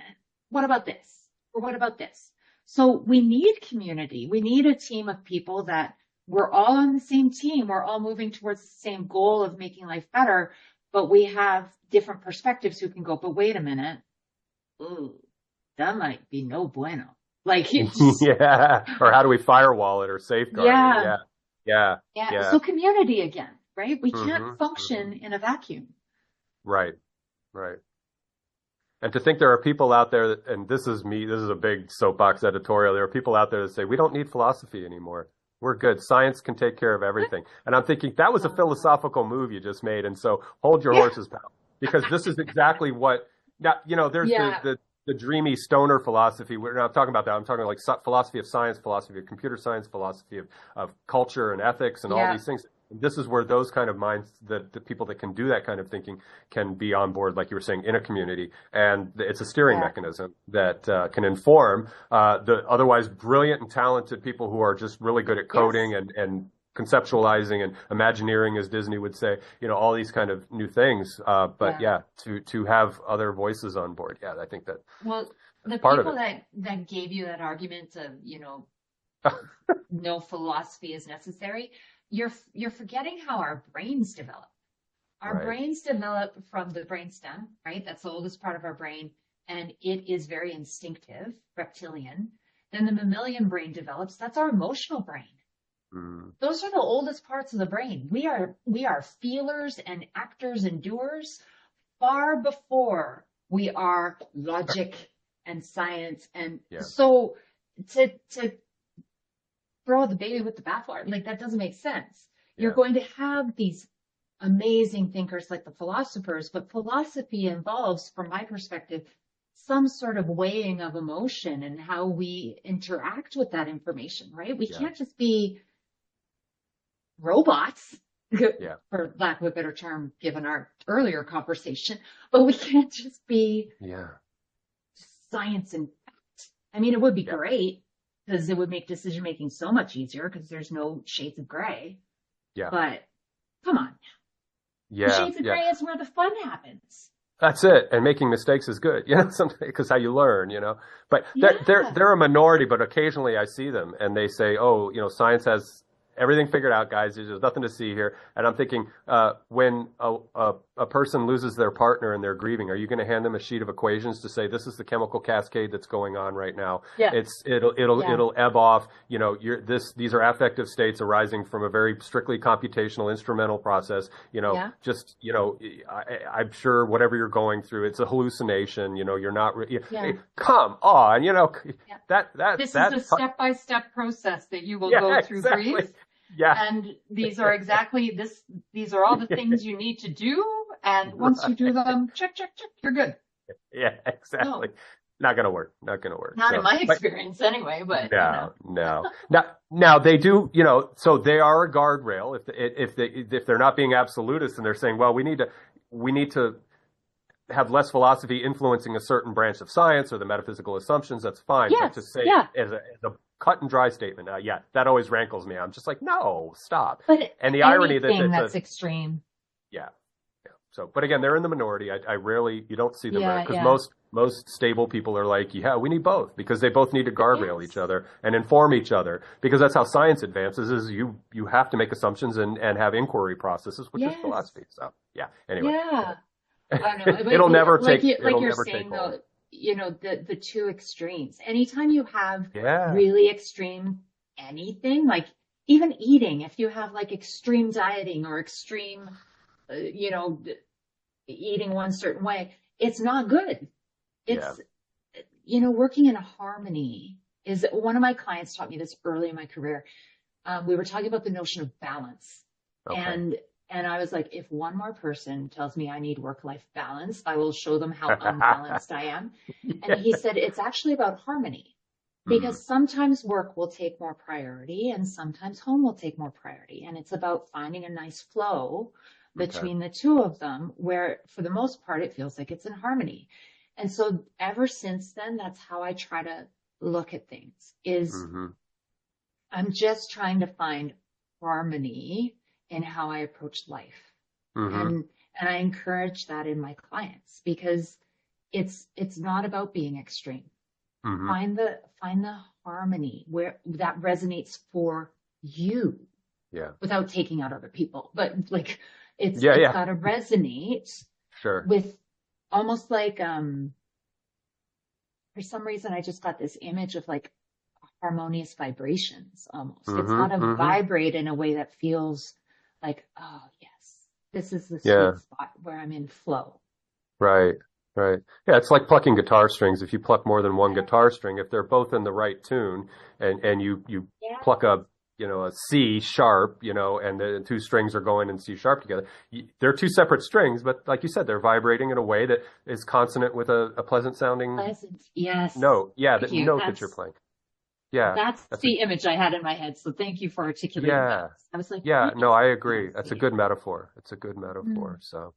what about this? Or what about this? So we need community. We need a team of people that we're all on the same team. We're all moving towards the same goal of making life better, but we have different perspectives who can go, but wait a minute. Ooh, that might be no bueno. Like, it's just, Yeah. Or how do we firewall it or safeguard it? yeah, Yeah. yeah. So community again, right? We Hmm. can't function in a vacuum. Right. Right. And to think there are people out there, and this is me, this is a big soapbox editorial. There are people out there that say, we don't need philosophy anymore. We're good. Science can take care of everything. And I'm thinking that was a philosophical move you just made. And so hold your horses, pal, because this is exactly what, now, there's Yeah, the dreamy stoner philosophy. We're not talking about that. I'm talking like philosophy of science, philosophy of computer science, philosophy of culture and ethics and all yeah, these things. This is where those kind of minds, the people that can do that kind of thinking can be on board, like you were saying, in a community. And it's a steering yeah, mechanism that can inform the otherwise brilliant and talented people who are just really good at coding yes, and conceptualizing and imagineering, as Disney would say, all these kind of new things. But yeah. yeah, to have other voices on board. Yeah, I think that Well, the part of people that gave you that argument of, it. no philosophy is necessary, you're forgetting how our brains develop. Our Right. brains develop from the brainstem, right? That's the oldest part of our brain, and it is very instinctive, reptilian. Then the mammalian brain develops. That's our emotional brain. Mm, Those are the oldest parts of the brain. We are feelers and actors and doers far before we are logic and science. And yeah. so to throw the baby with the bathwater, like that doesn't make sense. You're Yeah. going to have these amazing thinkers like the philosophers, but philosophy involves, from my perspective, some sort of weighing of emotion and how we interact with that information, right? We Yeah. can't just be robots, Yeah. for lack of a better term, given our earlier conversation, but we can't just be Yeah. science and fact. I mean, it would be Yeah. great because it would make decision making so much easier because there's no shades of gray. Yeah. But come on, the Yeah. shades of Yeah. gray is where the fun happens. That's it. And making mistakes is good, because how you learn, But they're Yeah, they're a minority, but occasionally I see them and they say, "Oh, science has everything figured out, guys. There's nothing to see here." And I'm thinking, when a person loses their partner and they're grieving, are you going to hand them a sheet of equations to say this is the chemical cascade that's going on right now? yeah, It'll yeah, it'll ebb off. These are affective states arising from a very strictly computational instrumental process. yeah, I'm sure whatever you're going through, it's a hallucination. You're not. yeah, Come on, yeah. that This is that. a step-by-step process that you will Yeah, go through exactly. grief. Yeah, And these are these are all the things you need to do. And once you do them, check, check, check, you're good. yeah, exactly. No, Not gonna work. Not gonna work. not in So, my but experience anyway, but no. Now they do. So they are a guardrail. If they're not being absolutist and they're saying, well, we need to have less philosophy influencing a certain branch of science or the metaphysical assumptions, that's fine. But to yes, say yeah. as a cut and dry statement, that always rankles me. I'm just like, no, stop. But And the irony that anything it's that's extreme. yeah. So, but again, they're in the minority. I rarely, you don't see them Yeah, because yeah. most stable people are like, yeah, we need both because they both need to guardrail each Yes. other and inform each other because that's how science advances is you have to make assumptions and have inquiry processes, which is Yes. philosophy. So yeah, anyway, Yeah. I don't know. it'll never Like take, like it'll you're never saying take hold. though, the two extremes. Anytime you have Yeah. really extreme anything, like even eating, if you have like extreme dieting or extreme, eating one certain way, it's not good. Yeah. It's, working in harmony is one of my clients taught me this early in my career. We were talking about the notion of balance. Okay. And I was like, if one more person tells me I need work-life balance, I will show them how unbalanced I am. And he said, it's actually about harmony because sometimes work will take more priority and sometimes home will take more priority. And it's about finding a nice flow between the two of them where for the most part, it feels like it's in harmony. And so ever since then, that's how I try to look at things is I'm just trying to find harmony in how I approach life. And I encourage that in my clients because it's not about being extreme. Find the harmony where that resonates for you. Yeah. Without taking out other people. But like it's gotta resonate Sure. with almost like for some reason, I just got this image of like harmonious vibrations almost. It's Mm-hmm, got to mm-hmm. vibrate in a way that feels like, oh, yes, this is the Yeah, sweet spot where I'm in flow. right, right. Yeah, it's like plucking guitar strings. If you pluck more than one Yeah. guitar string, if they're both in the right tune, and you Yeah. pluck a C sharp, and the two strings are going in C sharp together, they're two separate strings, but like you said, they're vibrating in a way that is consonant with a pleasant sounding Pleasant. Yes. note. Yeah, Thank that you. note that you're playing. Yeah, That's that's a the image I had in my head. So thank you for articulating yeah, that. I was like, yeah. what No, is I that? agree. That's a good metaphor. It's a good Mm. metaphor. So,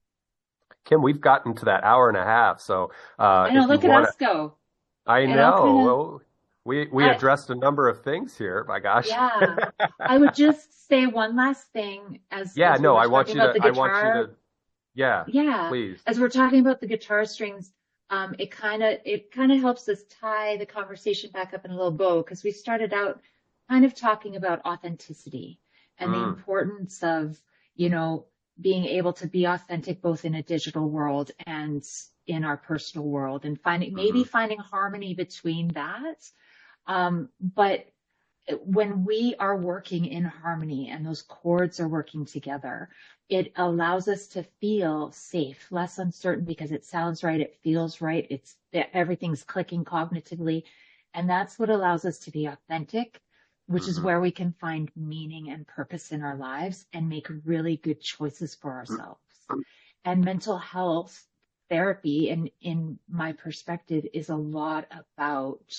Kim, we've gotten to that hour and a half. So, I know, if you look at want us to, go. I It all know. kind of, Well, we I, addressed a number of things here. My gosh. yeah. I would just say one last thing Yeah. as we No, were talking about the I want you guitar. to. Yeah, Yeah, please. as we're talking about the guitar strings, it kind of helps us tie the conversation back up in a little bow because we started out kind of talking about authenticity and the Mm, importance of, you know, being able to be authentic both in a digital world and in our personal world and hmm finding harmony between that. But when we are working in harmony and those chords are working together, it allows us to feel safe, less uncertain because it sounds right, it feels right, everything's clicking cognitively. And that's what allows us to be authentic, which is hmm where we can find meaning and purpose in our lives and make really good choices for ourselves. And mental health therapy, in my perspective, is a lot about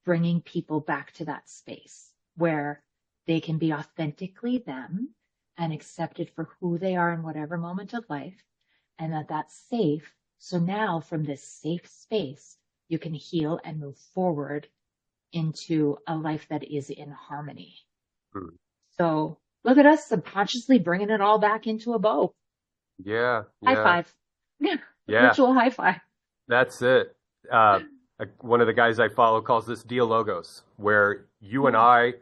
bringing people back to that space where they can be authentically them and accepted for who they are in whatever moment of life, and that's safe. So now from this safe space, you can heal and move forward into a life that is in harmony. So look at us subconsciously bringing it all back into a bow. Yeah, High yeah, five. yeah. Virtual high five. That's it. Uh, One of the guys I follow calls this dialogos, where you and I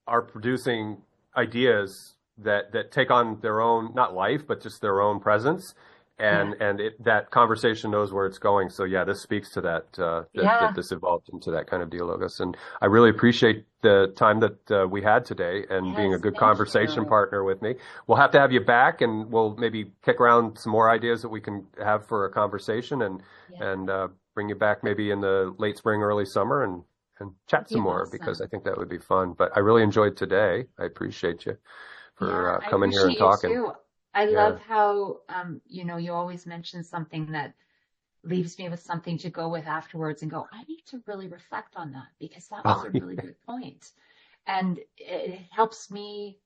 are producing ideas that take on their own, not life, but just their own presence. Yeah. And that conversation knows where it's going. So yeah, this speaks to that Yeah. this evolved into that kind of dialogos. And I really appreciate the time that we had today and being a Yes. good Thank conversation you. partner with me. We'll have to have you back, and we'll maybe kick around some more ideas that we can have for a conversation, Yeah. and bring you back maybe in the late spring, early summer, and chat That'd be some more, because I awesome. think that would be fun. But I really enjoyed today. I appreciate you Yeah, for I coming here and appreciate you talking. too. I Yeah. love how, you always mention something that leaves me with something to go with afterwards and go, I need to really reflect on that because that was Oh, a really good point. And it helps me,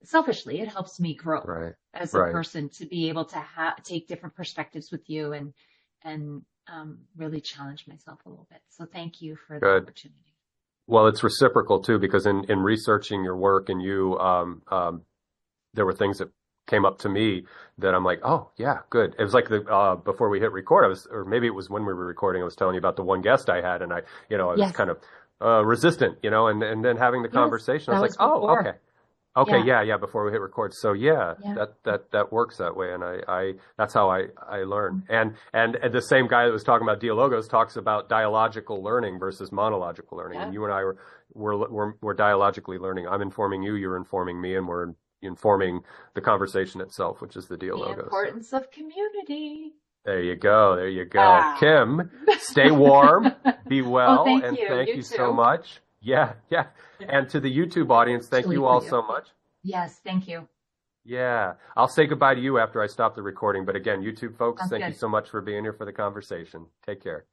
selfishly, it helps me grow right. as a Right. person to be able to take different perspectives with you and really challenge myself a little bit. So thank you for the Good. opportunity. Well, it's reciprocal too, because in researching your work and there were things that came up to me that I'm like, oh yeah, good. It was like before we hit record, or maybe it was when we were recording, I was telling you about the one guest I had, and I was Yes, kind of resistant, and then having the yes, conversation, I that was like, was oh, okay. before. Okay, Yeah, yeah, before we hit record. So yeah, yeah. that works that way, and I that's how I learn. And the same guy that was talking about dialogos talks about dialogical learning versus monological learning. Yeah. And you and I we're dialogically learning. I'm informing you, you're informing me, and we're informing the conversation itself, which is the The dialogos. So importance of community. there you go, there you go. Ah. Kim, stay warm, be Oh, well, thank and you. thank You you so too. much. Yeah, yeah. And to the YouTube audience, thank Especially you for all you. so much. Yes, thank you. Yeah, I'll say goodbye to you after I stop the recording. But again, YouTube folks, Sounds thank you good. so much for being here for the conversation. Take care.